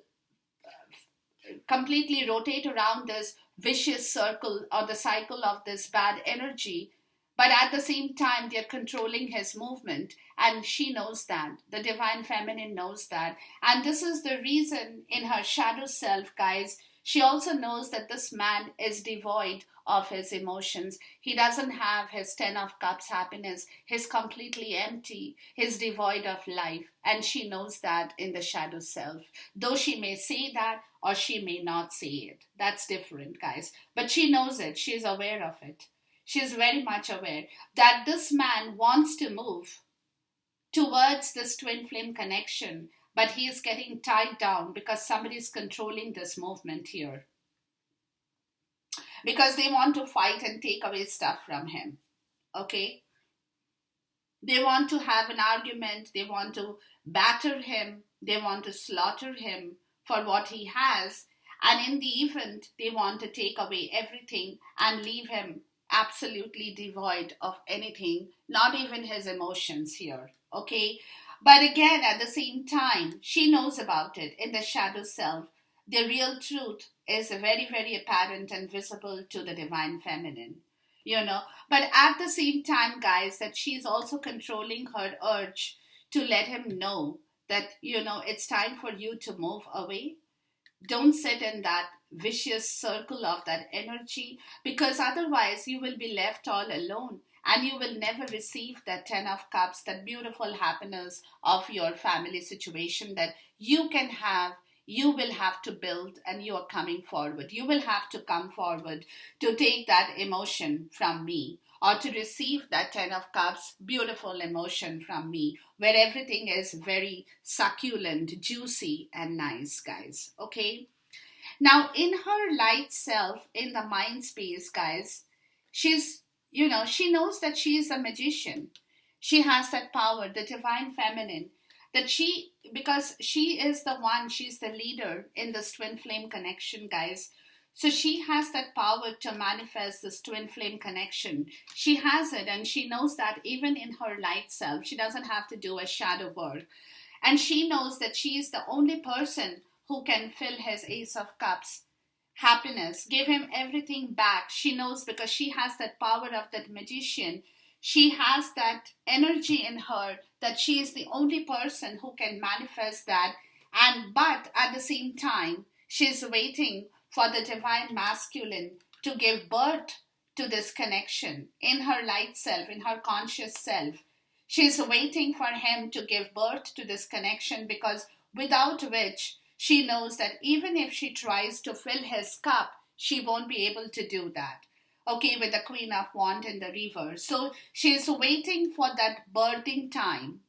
completely rotate around this vicious circle or the cycle of this bad energy, but at the same time they're controlling his movement, and she knows that, the divine feminine knows that. And this is the reason in her shadow self, guys, she also knows that this man is devoid of his emotions. He doesn't have his 10 of cups happiness. He's completely empty. He's devoid of life. And she knows that in the shadow self. Though she may say that or she may not say it. That's different, guys. But she knows it. She's aware of it. She's very much aware that this man wants to move towards this twin flame connection, but he is getting tied down because somebody is controlling this movement here. Because they want to fight and take away stuff from him. Okay? They want to have an argument. They want to batter him. They want to slaughter him for what he has. And in the event, they want to take away everything and leave him absolutely devoid of anything, not even his emotions here. Okay? But again, at the same time, she knows about it in the shadow self. The real truth is very, very apparent and visible to the divine feminine. But at the same time, guys, that she's also controlling her urge to let him know that, it's time for you to move away. Don't sit in that vicious circle of that energy, because otherwise you will be left all alone and you will never receive that 10 of cups, that beautiful happiness of your family situation that you can have. You will have to build, and you are coming forward. You will have to come forward to take that emotion from me, or to receive that 10 of cups beautiful emotion from me, where everything is very succulent, juicy and nice, guys. Okay, now in her light self, in the mind space, guys, she's she knows that she is a magician. She has that power, the divine feminine, that because she is the one, she's the leader in this twin flame connection, guys. So she has that power to manifest this twin flame connection. She has it, and she knows that even in her light self, she doesn't have to do a shadow work. And she knows that she is the only person who can fill his Ace of Cups happiness, give him everything back. She knows because she has that power of that magician. She has that energy in her that she is the only person who can manifest that. But at the same time, she's waiting for the divine masculine to give birth to this connection in her light self, in her conscious self. She's waiting for him to give birth to this connection, because without which she knows that even if she tries to fill his cup, she won't be able to do that. Okay, with the Queen of Wands in the reverse. So she's waiting for that birthing time.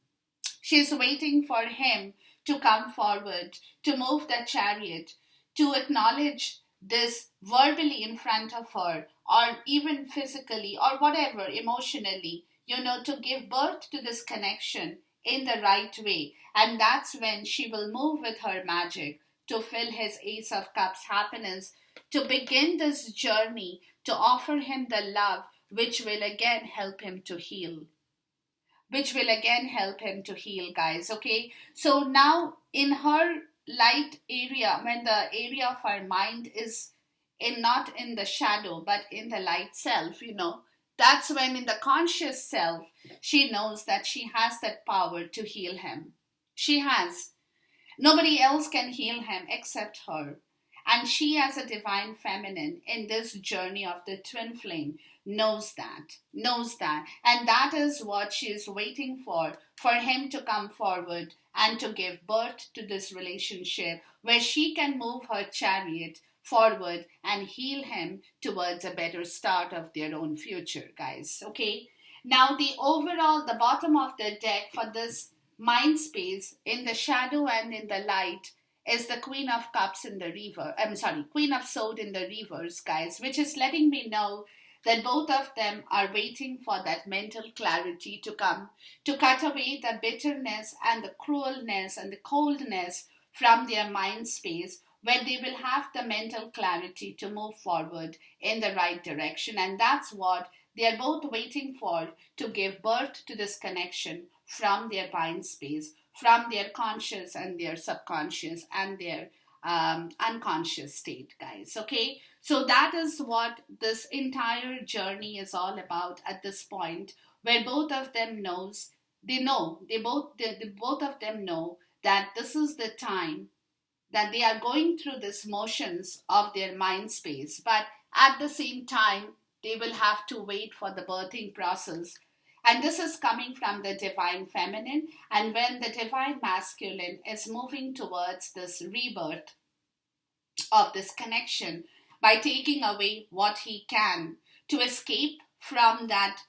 She's waiting for him to come forward, to move the chariot, to acknowledge this verbally in front of her, or even physically, or whatever, emotionally, to give birth to this connection in the right way. And that's when she will move with her magic to fill his Ace of Cups happiness, to begin this journey, to offer him the love which will again help him to heal. Which will again help him to heal, guys. Okay, so now in her light area, when the area of her mind is not in the shadow but in the light self, that's when in the conscious self she knows that she has that power to heal him. She has. Nobody else can heal him except her. And she, as a divine feminine in this journey of the twin flame, knows that. And that is what she is waiting for him to come forward and to give birth to this relationship where she can move her chariot forward and heal him towards a better start of their own future, guys. Okay? Now, the bottom of the deck for this mind space in the shadow and in the light is the Queen of Cups in the Queen of Swords in the reverse, guys, which is letting me know that both of them are waiting for that mental clarity to come, to cut away the bitterness and the cruelness and the coldness from their mind space, where they will have the mental clarity to move forward in the right direction. And that's what they are both waiting for, to give birth to this connection from their mind space, from their conscious and their subconscious and their unconscious state, guys. Okay, so that is what this entire journey is all about at this point, where both of them both of them know that this is the time that they are going through these motions of their mind space, but at the same time they will have to wait for the birthing process. And this is coming from the divine feminine. And when the divine masculine is moving towards this rebirth of this connection by taking away what he can to escape from that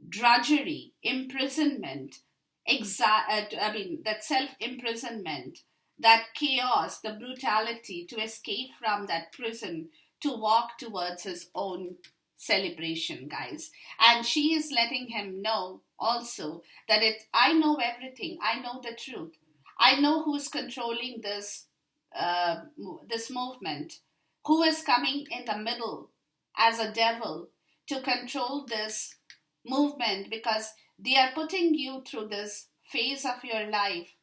drudgery, imprisonment, that self-imprisonment, that chaos, the brutality, to escape from that prison, to walk towards his own celebration, guys. And she is letting him know also that I know everything. I know the truth. I know who's controlling this movement, who is coming in the middle as a devil to control this movement, because they are putting you through this phase of your life,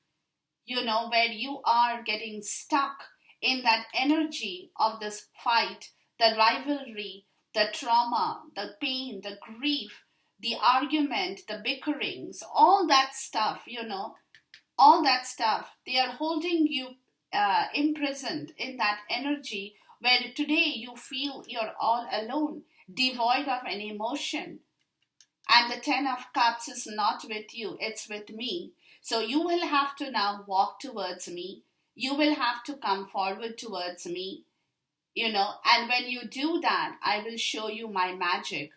where you are getting stuck in that energy of this fight, the rivalry, the trauma, the pain, the grief, the argument, the bickerings, all that stuff, all that stuff. They are holding you imprisoned in that energy where today you feel you're all alone, devoid of any emotion. And the Ten of Cups is not with you, it's with me. So you will have to now walk towards me. You will have to come forward towards me, and when you do that, I will show you my magic.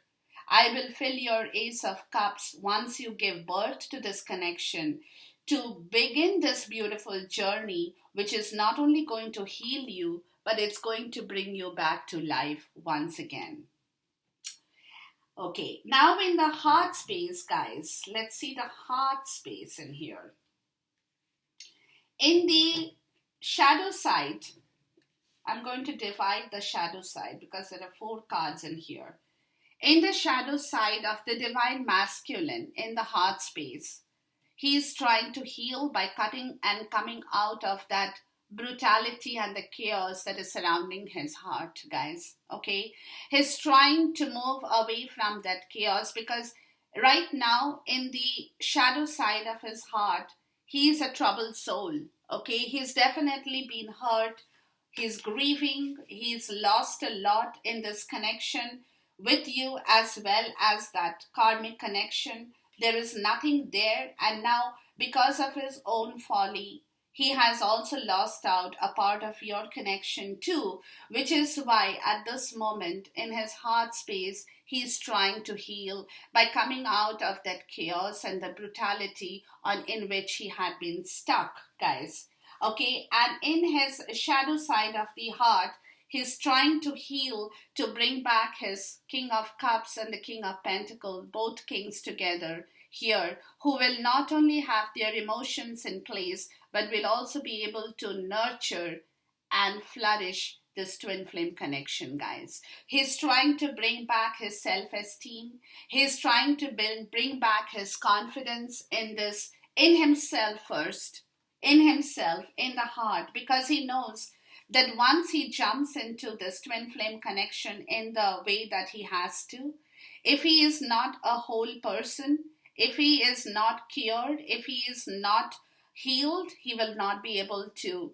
I will fill your Ace of Cups once you give birth to this connection, to begin this beautiful journey, which is not only going to heal you, but it's going to bring you back to life once again. Okay, now in the heart space, guys, let's see the heart space in here. In the shadow side, I'm going to divide the shadow side because there are 4 cards in here. In the shadow side of the divine masculine, in the heart space, he is trying to heal by cutting and coming out of that brutality and the chaos that is surrounding his heart, guys. Okay? He's trying to move away from that chaos because right now, in the shadow side of his heart, he is a troubled soul. Okay? He's definitely been hurt. He's grieving. He's lost a lot in this connection with you as well as that karmic connection. There is nothing there, and now because of his own folly, he has also lost out a part of your connection too, which is why at this moment in his heart space he's trying to heal by coming out of that chaos and the brutality in which he had been stuck, guys. Okay, and in his shadow side of the heart, he's trying to heal to bring back his King of Cups and the King of Pentacles, both kings together here, who will not only have their emotions in place, but will also be able to nurture and flourish this twin flame connection, guys. He's trying to bring back his self-esteem. He's trying to bring back his confidence in this, in himself first, in himself, in the heart, because he knows that once he jumps into this twin flame connection in the way that he has to, if he is not a whole person, if he is not cured, if he is not healed, he will not be able to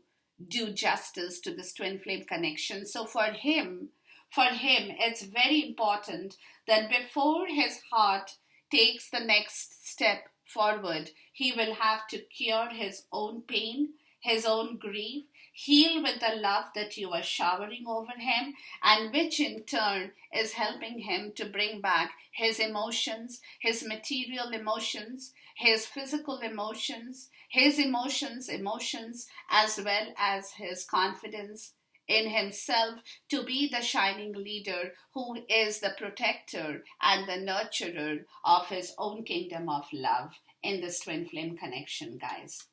do justice to this twin flame connection. So for him, it's very important that before his heart takes the next step forward, he will have to cure his own pain, his own grief, heal with the love that you are showering over him, and which in turn is helping him to bring back his emotions, his material emotions, his physical emotions, his emotions, as well as his confidence in himself to be the shining leader who is the protector and the nurturer of his own kingdom of love in this twin flame connection, guys.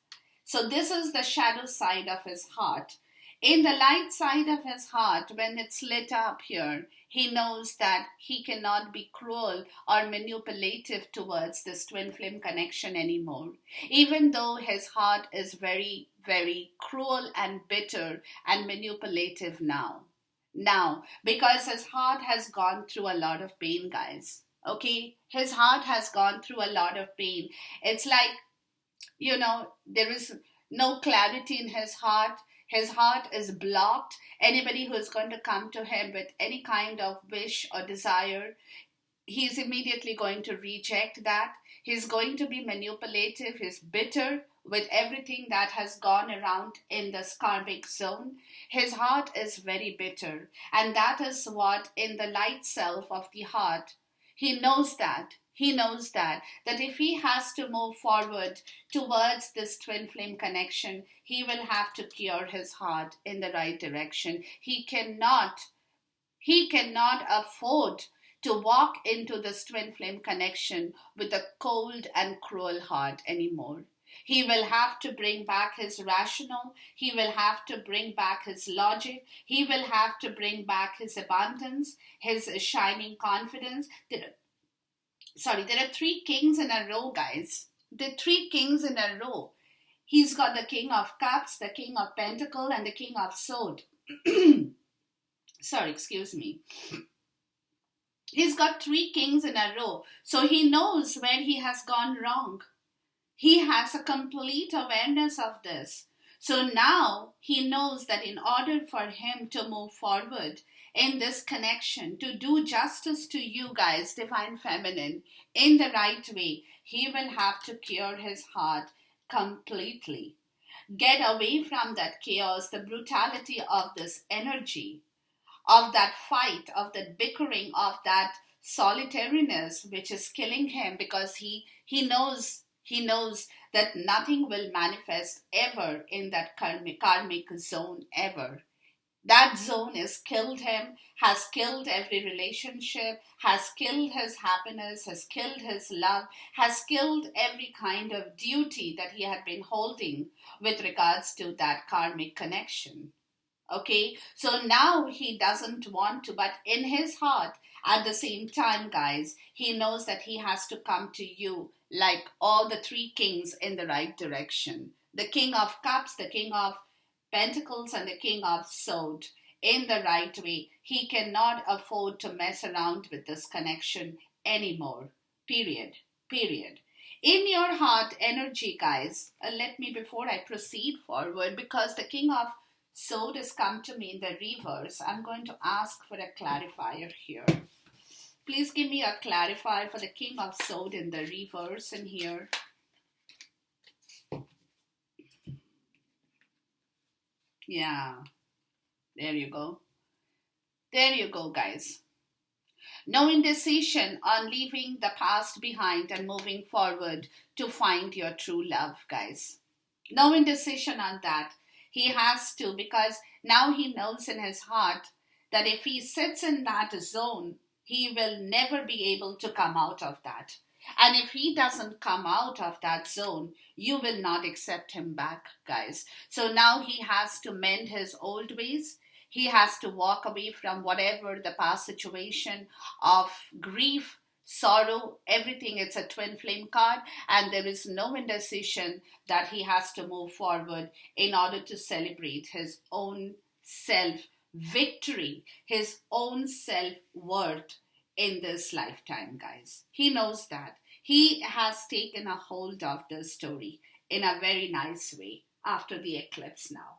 So this is the shadow side of his heart. In the light side of his heart, when it's lit up here, he knows that he cannot be cruel or manipulative towards this twin flame connection anymore. Even though his heart is very, very cruel and bitter and manipulative now. Now, because his heart has gone through a lot of pain, guys. Okay? His heart has gone through a lot of pain. It's like, there is no clarity in his heart. His heart is blocked. Anybody who is going to come to him with any kind of wish or desire, he's immediately going to reject that. He's going to be manipulative. He's bitter with everything that has gone around in this karmic zone. His heart is very bitter. And that is what in the light self of the heart, he knows that. He knows that if he has to move forward towards this twin flame connection, he will have to cure his heart in the right direction. He cannot afford to walk into this twin flame connection with a cold and cruel heart anymore. He will have to bring back his rational. He will have to bring back his logic. He will have to bring back his abundance, his shining confidence. There are 3 kings in a row, guys. The 3 kings in a row. He's got the King of Cups, the King of Pentacles, and the King of Swords. Excuse me. He's got 3 kings in a row. So he knows where he has gone wrong. He has a complete awareness of this. So now he knows that in order for him to move forward in this connection, to do justice to you guys, Divine Feminine, in the right way, he will have to cure his heart completely. Get away from that chaos, the brutality of this energy, of that fight, of that bickering, of that solitariness, which is killing him because he knows that nothing will manifest ever in that karmic zone ever. That zone has killed him, has killed every relationship, has killed his happiness, has killed his love, has killed every kind of duty that he had been holding with regards to that karmic connection. Okay, so now he doesn't want to, but in his heart, at the same time, guys, he knows that he has to come to you like all the three kings in the right direction: the king of cups, the king of pentacles, and the king of sword, in the right way. He cannot afford to mess around with this connection anymore. Period. Period. In your heart energy, guys, let me, before I proceed forward, because the king of sword has come to me in the reverse, I'm going to ask for a clarifier here. Please give me a clarifier for the king of sword in the reverse in here. Yeah, there you go. There you go, guys. No indecision on leaving the past behind and moving forward to find your true love, guys. No indecision on that. He has to, because now he knows in his heart that if he sits in that zone, he will never be able to come out of that. And if he doesn't come out of that zone, you will not accept him back, guys. So now he has to mend his old ways. He has to walk away from whatever the past situation of grief, sorrow, everything. It's a twin flame card, and there is no indecision that he has to move forward in order to celebrate his own self victory, his own self worth in this lifetime, guys. He knows that. He has taken a hold of the story in a very nice way after the eclipse now.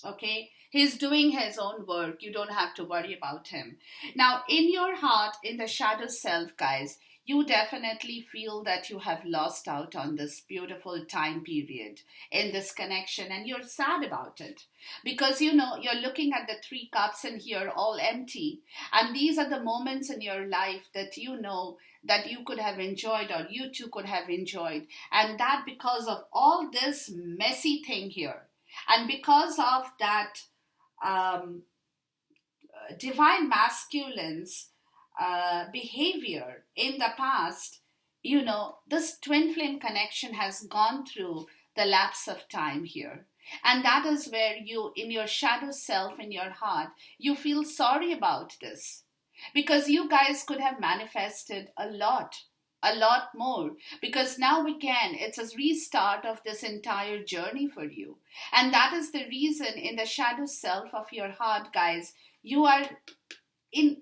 Okay, he's doing his own work. You don't have to worry about him. Now, in your heart, in the shadow self, guys, you definitely feel that you have lost out on this beautiful time period in this connection, and you're sad about it because you know you're looking at the three cups in here all empty, and these are the moments in your life that you know that you could have enjoyed, or you too could have enjoyed, and that because of all this messy thing here, and because of that um, divine masculine's behavior in the past, you know, this twin flame connection has gone through the lapse of time here. And that is where you, in your shadow self, in your heart, you feel sorry about this. Because you guys could have manifested a lot more. Because now we can, it's a restart of this entire journey for you. And that is the reason in the shadow self of your heart, guys, you are in,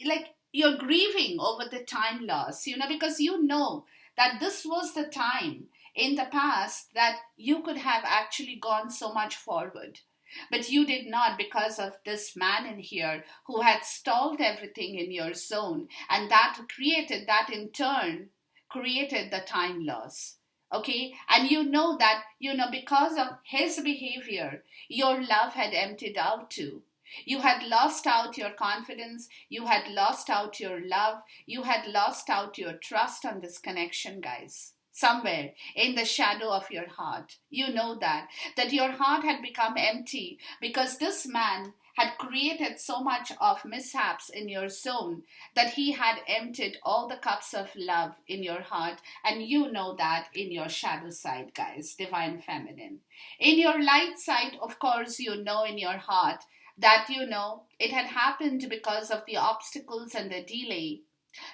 like, you're grieving over the time loss, you know, because you know that this was the time in the past that you could have actually gone so much forward. But you did not, because of this man in here who had stalled everything in your zone. And that created, that in turn created the time loss. Okay? And you know that, you know, because of his behavior, your love had emptied out too. You had lost out your confidence. You had lost out your love. You had lost out your trust on this connection, guys. Somewhere in the shadow of your heart, you know that your heart had become empty because this man had created so much of mishaps in your zone that he had emptied all the cups of love in your heart, and you know that in your shadow side, guys, divine feminine. In your light side, of course, you know in your heart that, you know, it had happened because of the obstacles and the delay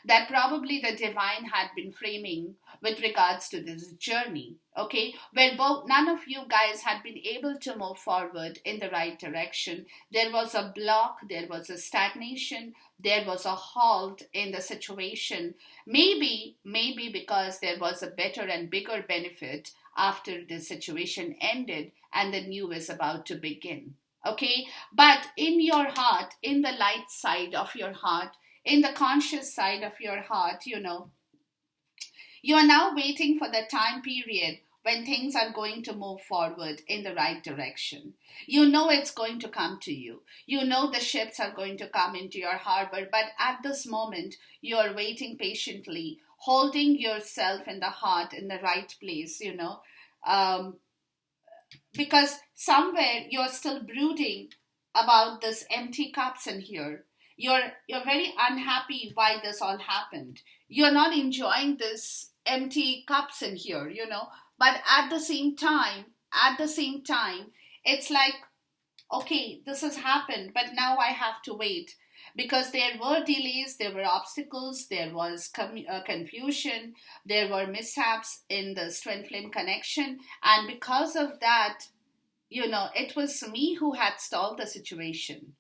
that probably the divine had been framing with regards to this journey, okay, where both none of you guys had been able to move forward in the right direction. There was a block, there was a stagnation, there was a halt in the situation. Maybe because there was a better and bigger benefit after the situation ended and the new is about to begin. Okay, but in your heart, in the light side of your heart, in the conscious side of your heart, you know, you are now waiting for the time period when things are going to move forward in the right direction. You know it's going to come to you. You know the ships are going to come into your harbor, but at this moment, you are waiting patiently, holding yourself in the heart in the right place, you know. because somewhere you're still brooding about this empty cups in here. You're very unhappy why this all happened. You're not enjoying this empty cups in here, but at the same time it's like, okay, this has happened, but now I have to wait, because there were delays, there were obstacles, there was confusion, there were mishaps in the twin flame connection, and because of that, it was me who had stalled the situation.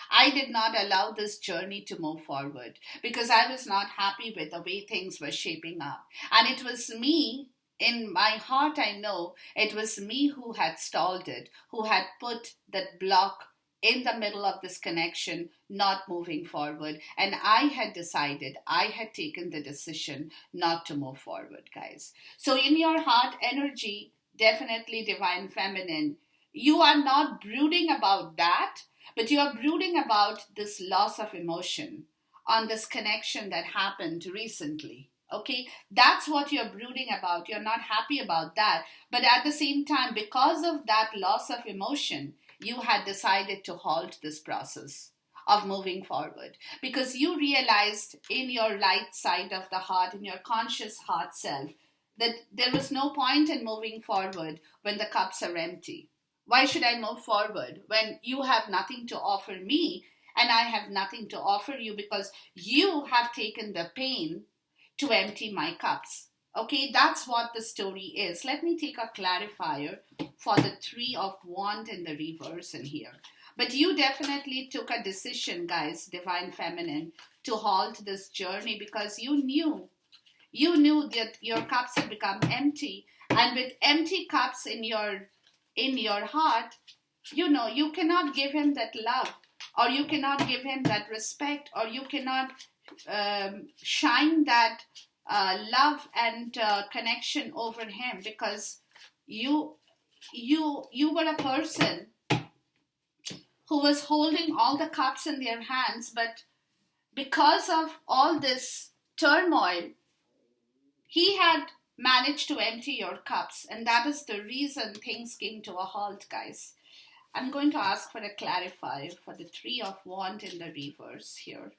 I did not allow this journey to move forward because I was not happy with the way things were shaping up. And it was me, in my heart, I know it was me who had stalled it, who had put that block in the middle of this connection, not moving forward. And I had decided, I had taken the decision not to move forward, guys. So, in your heart energy, definitely divine feminine, you are not brooding about that, but you are brooding about this loss of emotion on this connection that happened recently. Okay, that's what you're brooding about. You're not happy about that. But at the same time, because of that loss of emotion, you had decided to halt this process of moving forward, because you realized in your light side of the heart, in your conscious heart self, that there was no point in moving forward when the cups are empty. Why should I move forward when you have nothing to offer me and I have nothing to offer you, because you have taken the pain to empty my cups? Okay, that's what the story is. Let me take a clarifier for the Three of Wands in the reverse in here. But you definitely took a decision, guys, divine feminine, to halt this journey, because you knew that your cups had become empty, and with empty cups in your heart, you cannot give him that love, or you cannot give him that respect, or you cannot shine that love and connection over him, because you were a person who was holding all the cups in their hands, but because of all this turmoil, he had managed to empty your cups, and that is the reason things came to a halt, guys. I'm going to ask for a clarifier for the Three of Wands in the reverse here.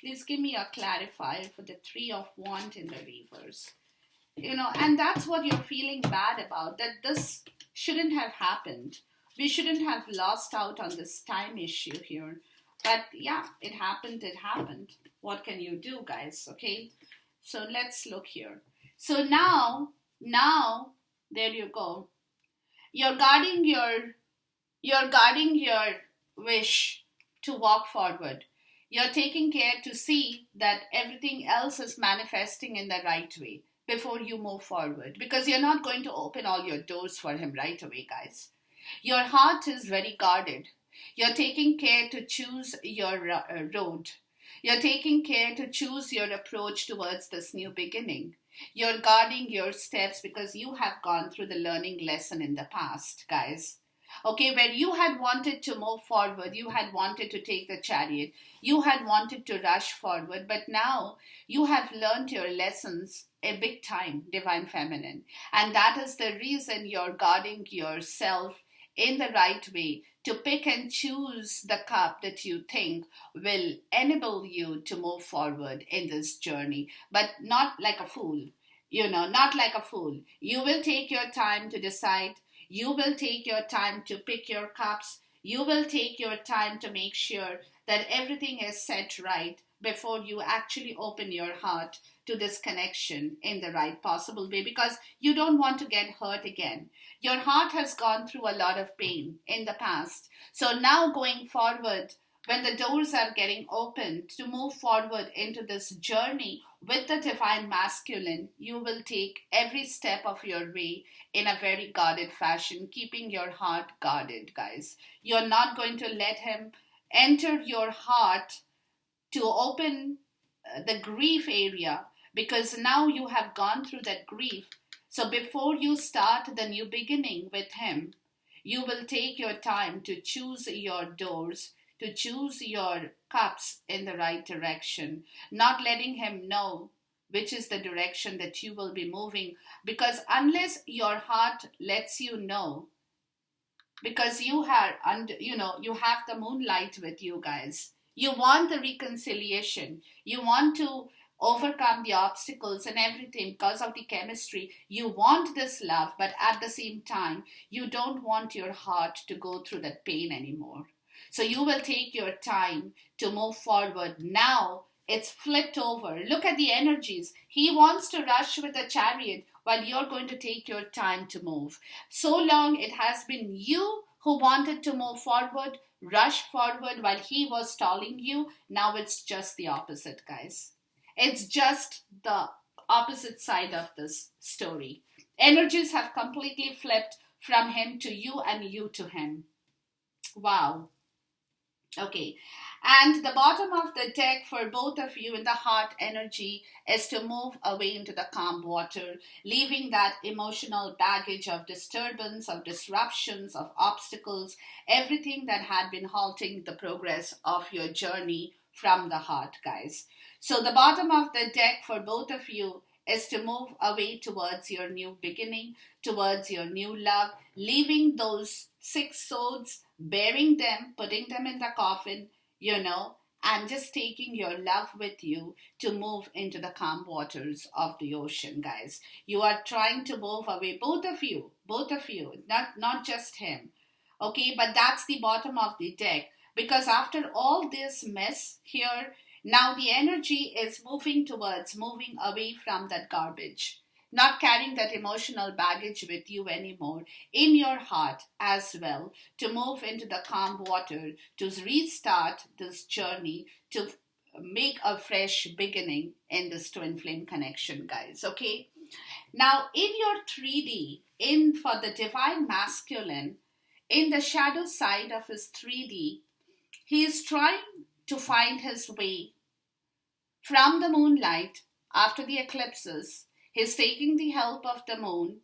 Please give me a clarifier for the Three of Wands in the reverse. And that's what you're feeling bad about, that this shouldn't have happened. We shouldn't have lost out on this time issue here. But yeah, it happened. What can you do, guys? Okay, so let's look here. So now, there you go. You're guarding your wish to walk forward. You're taking care to see that everything else is manifesting in the right way before you move forward, because you're not going to open all your doors for him right away, guys. Your heart is very guarded. You're taking care to choose your road. You're taking care to choose your approach towards this new beginning. You're guarding your steps because you have gone through the learning lesson in the past, guys. Okay, where you had wanted to move forward, you had wanted to take the chariot, you had wanted to rush forward, but now you have learned your lessons a big time, divine feminine. And that is the reason you're guarding yourself in the right way to pick and choose the cup that you think will enable you to move forward in this journey, but not like a fool. Not like a fool. You will take your time to decide. You will take your time to pick your cups. You will take your time to make sure that everything is set right before you actually open your heart to this connection in the right possible way, because you don't want to get hurt again. Your heart has gone through a lot of pain in the past. So now going forward, when the doors are getting opened to move forward into this journey with the divine masculine, you will take every step of your way in a very guarded fashion, keeping your heart guarded, guys. You're not going to let him enter your heart to open the grief area, because now you have gone through that grief. So before you start the new beginning with him, you will take your time to choose your doors, to choose your cups in the right direction, not letting him know which is the direction that you will be moving. Because unless your heart lets you know because you have, and you have the moonlight with you guys. You want the reconciliation. You want to overcome the obstacles and everything because of the chemistry. You want this love, but at the same time, you don't want your heart to go through that pain anymore. So you will take your time to move forward. Now it's flipped over. Look at the energies. He wants to rush with the chariot while you're going to take your time to move. So long it has been you who wanted to move forward, rush forward while he was stalling you. Now it's just the opposite, guys. It's just the opposite side of this story. Energies have completely flipped from him to you and you to him. Wow. Okay. And the bottom of the deck for both of you in the heart energy is to move away into the calm water, leaving that emotional baggage of disturbance, of disruptions, of obstacles, everything that had been halting the progress of your journey from the heart, guys. So the bottom of the deck for both of you is to move away towards your new beginning, towards your new love, leaving those six swords, bearing them, putting them in the coffin, and just taking your love with you to move into the calm waters of the ocean, guys. You are trying to move away, both of you, not just him. Okay, but that's the bottom of the deck because after all this mess here, now the energy is moving away from that garbage, not carrying that emotional baggage with you anymore in your heart as well, to move into the calm water, to restart this journey, to make a fresh beginning in this twin flame connection, guys. Okay. Now, in your 3D, in for the divine masculine, in the shadow side of his 3D, he is trying to find his way from the moonlight after the eclipses. He's taking the help of the moon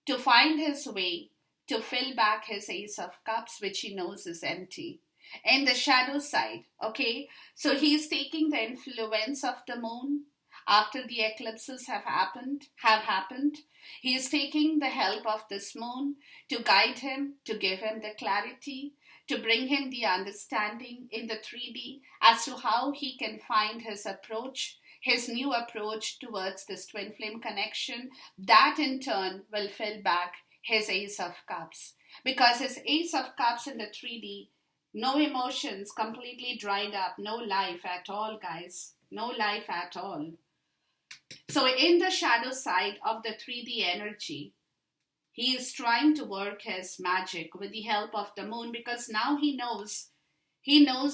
to find his way to fill back his Ace of Cups, which he knows is empty. In the shadow side, okay? So he's taking the influence of the moon after the eclipses have happened. He is taking the help of this moon to guide him, to give him the clarity, to bring him the understanding in the 3D as to how he can find his approach, his new approach towards this twin flame connection. That in turn will fill back his Ace of Cups. Because his Ace of Cups in the 3D, no emotions, completely dried up, no life at all, guys. No life at all. So in the shadow side of the 3D energy, he is trying to work his magic with the help of the moon because now he knows,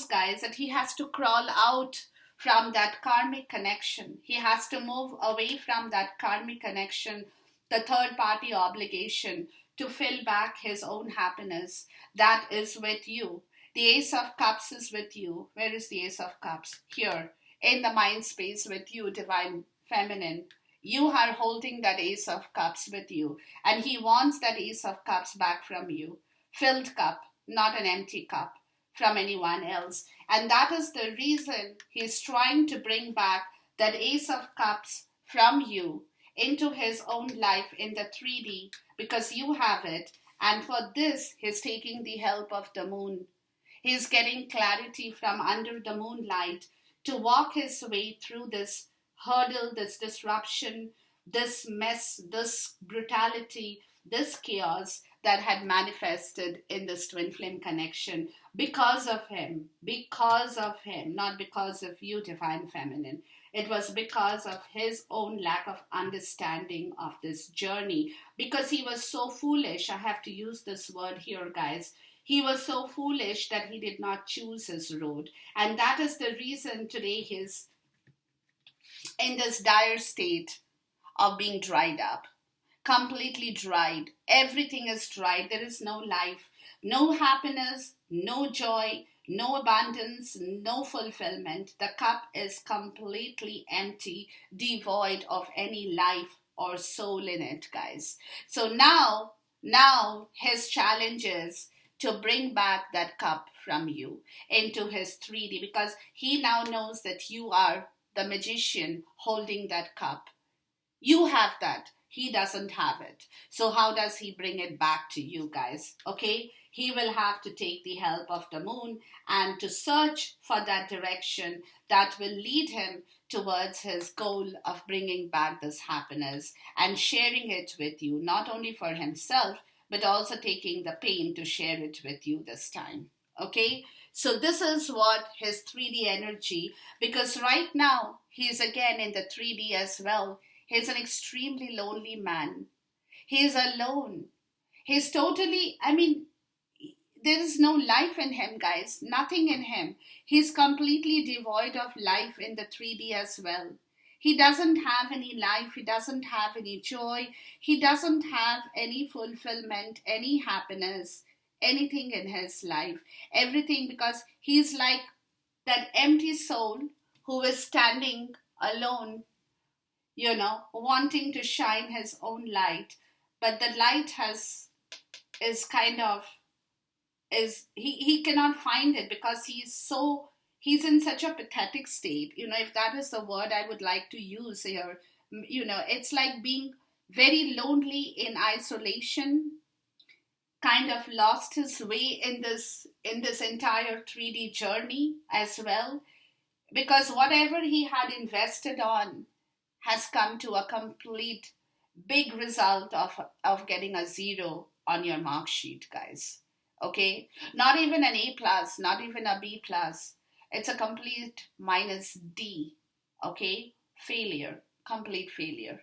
guys, that he has to crawl out from that karmic connection. He has to move away from that karmic connection, the third party obligation, to fill back his own happiness that is with you. The Ace of Cups is with you. Where is the Ace of Cups? Here, in the mind space with you, Divine Feminine. You are holding that Ace of Cups with you, and he wants that Ace of Cups back from you. Filled cup, not an empty cup from anyone else. And that is the reason he's trying to bring back that Ace of Cups from you into his own life in the 3D because you have it. And for this, he's taking the help of the moon. He's getting clarity from under the moonlight to walk his way through this hurdle, this disruption, this mess, this brutality, this chaos that had manifested in this twin flame connection because of him, not because of you, Divine Feminine. It was because of his own lack of understanding of this journey, because he was so foolish. I have to use this word here, guys. He was so foolish that he did not choose his road. And that is the reason today he's in this dire state of being dried up, completely dried. Everything is dried. There is no life, no happiness, no joy, no abundance, no fulfillment. The cup is completely empty, devoid of any life or soul in it, guys. So now his challenge is to bring back that cup from you into his 3D, because he now knows that you are the magician holding that cup. You have that. He doesn't have it. So how does he bring it back to you, guys? Okay? he will have to take the help of the moon and to search for that direction that will lead him towards his goal of bringing back this happiness and sharing it with you, not only for himself, but also taking the pain to share it with you this time. Okay? So, this is what his 3D energy, because right now he's again in the 3D as well. He's an extremely lonely man. He's alone. He's totally, I mean, there is no life in him, guys. Nothing in him. He's completely devoid of life in the 3D as well. He doesn't have any life. He doesn't have any joy. He doesn't have any fulfillment, any happiness, anything in his life. Everything, because he's like that empty soul who is standing alone, wanting to shine his own light. But the light is kind of is he cannot find it because he's in such a pathetic state, if that is the word I would like to use here. It's like being very lonely in isolation, kind of lost his way in this entire 3D journey as well, because whatever he had invested on has come to a complete big result of getting a zero on your mark sheet, guys. Okay, not even an A plus, not even a B plus. It's a complete minus D. Okay, failure, complete failure.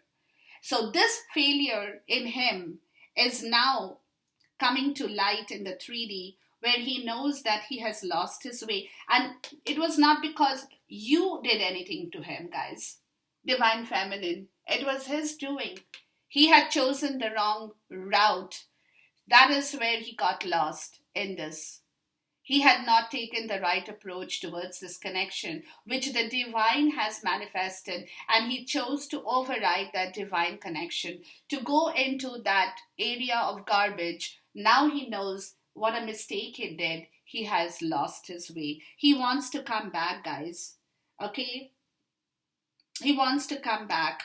So this failure in him is now coming to light in the 3D, where he knows that he has lost his way. And it was not because you did anything to him, guys. Divine Feminine, it was his doing. He had chosen the wrong route. That is where he got lost in this. He had not taken the right approach towards this connection, which the divine has manifested, and he chose to override that divine connection, to go into that area of garbage. Now he knows what a mistake he did. He has lost his way. He wants to come back, guys. Okay? He wants to come back.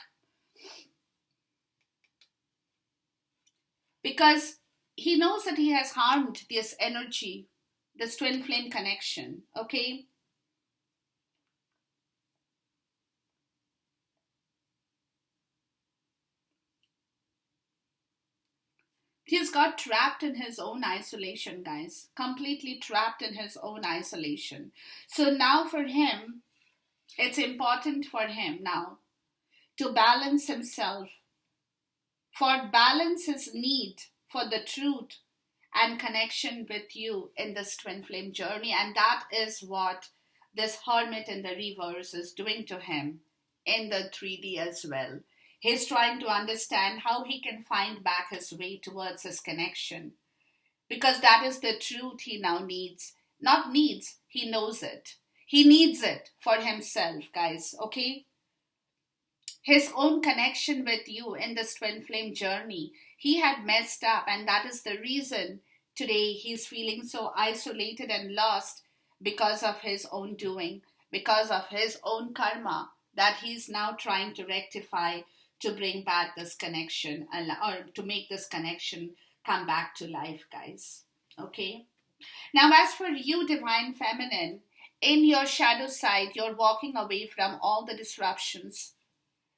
Because he knows that he has harmed this energy, this twin flame connection, okay? He's got trapped in his own isolation, guys. Completely trapped in his own isolation. So now for him, it's important for him now to balance himself, for balance his need for the truth and connection with you in this twin flame journey. And that is what this hermit in the reverse is doing to him in the 3D as well. He's trying to understand how he can find back his way towards his connection, because that is the truth he now needs. Not needs, he knows it. He needs it for himself, guys, okay? His own connection with you in this twin flame journey, he had messed up, and that is the reason today he's feeling so isolated and lost, because of his own doing, because of his own karma that he's now trying to rectify, to bring back this connection, or to make this connection come back to life, guys. Okay? Now, as for you, Divine Feminine, in your shadow side, you're walking away from all the disruptions.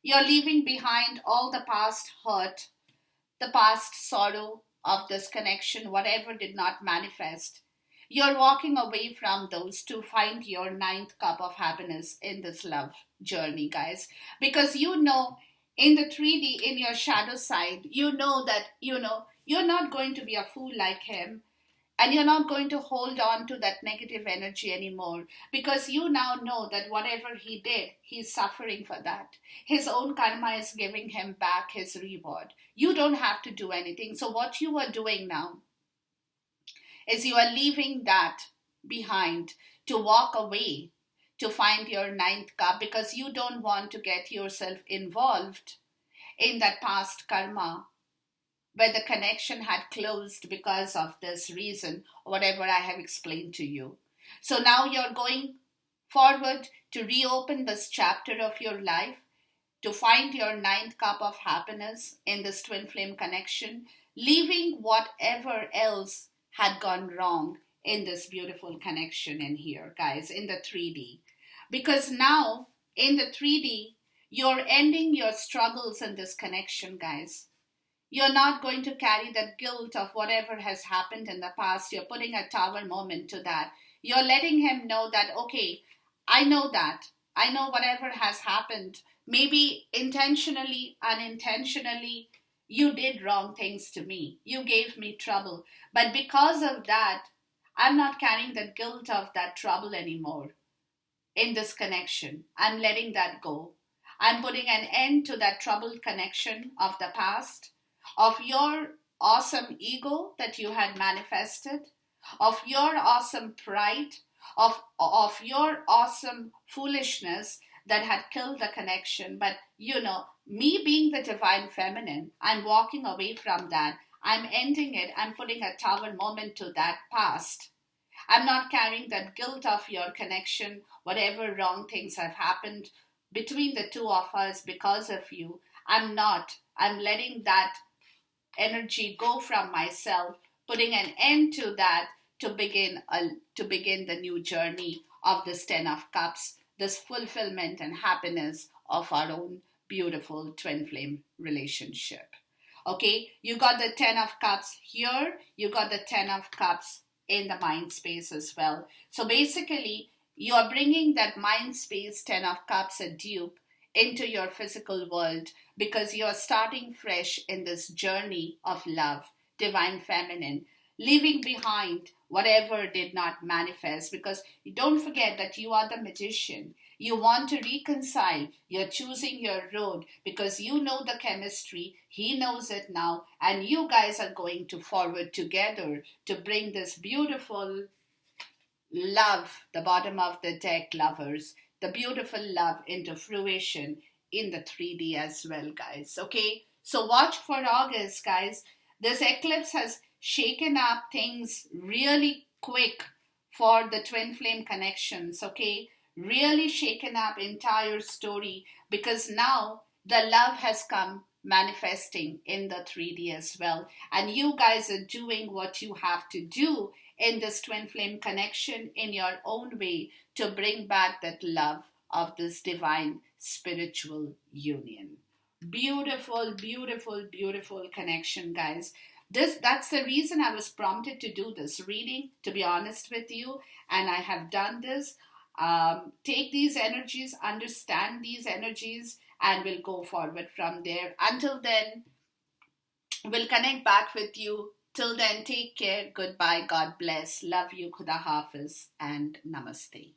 You're leaving behind all the past hurt, the past sorrow of this connection, whatever did not manifest. You're walking away from those to find your ninth cup of happiness in this love journey, guys. Because you know, in the 3D, in your shadow side, you know that, you're not going to be a fool like him. And you're not going to hold on to that negative energy anymore, because you now know that whatever he did, he's suffering for that. His own karma is giving him back his reward. You don't have to do anything. So what you are doing now is you are leaving that behind to walk away to find your ninth cup, because you don't want to get yourself involved in that past karma where the connection had closed because of this reason, whatever I have explained to you. So now you're going forward to reopen this chapter of your life, to find your ninth cup of happiness in this twin flame connection, leaving whatever else had gone wrong in this beautiful connection in here, guys, in the 3D. Because now, in the 3D, you're ending your struggles in this connection, guys. You're not going to carry the guilt of whatever has happened in the past. You're putting a tower moment to that. You're letting him know that, okay, I know that. I know whatever has happened. Maybe intentionally, unintentionally, you did wrong things to me. You gave me trouble. But because of that, I'm not carrying the guilt of that trouble anymore in this connection. I'm letting that go. I'm putting an end to that troubled connection of the past, of your awesome ego that you had manifested, of your awesome pride, of your awesome foolishness that had killed the connection. But me being the divine feminine, I'm walking away from that. I'm ending it. I'm putting a towel moment to that past. I'm not carrying that guilt of your connection, whatever wrong things have happened between the two of us because of you. I'm not. I'm letting that energy go from myself, putting an end to that to begin the new journey of this 10 of cups, this fulfillment and happiness of our own beautiful twin flame relationship. Okay, you got the 10 of cups here, you got the 10 of cups in the mind space as well. So basically, you are bringing that mind space 10 of cups a dupe into your physical world because you are starting fresh in this journey of love, divine feminine, leaving behind whatever did not manifest. Because don't forget that you are the magician. You want to reconcile. You're choosing your road because you know the chemistry. He knows it now. And you guys are going to forward together to bring this beautiful love, the bottom of the deck lovers, the beautiful love into fruition in the 3D as well, guys. Okay, so watch for August, guys. This eclipse has shaken up things really quick for the twin flame connections. Okay, really shaken up entire story because now the love has come manifesting in the 3D as well, and you guys are doing what you have to do in this twin flame connection in your own way to bring back that love of this divine spiritual union. Beautiful, beautiful, beautiful connection, guys. That's the reason I was prompted to do this reading, to be honest with you, and I have done this. Take these energies, understand these energies, and we'll go forward from there. Until then, we'll connect back with you. Till then, take care. Goodbye. God bless. Love you. Khuda Hafiz and Namaste.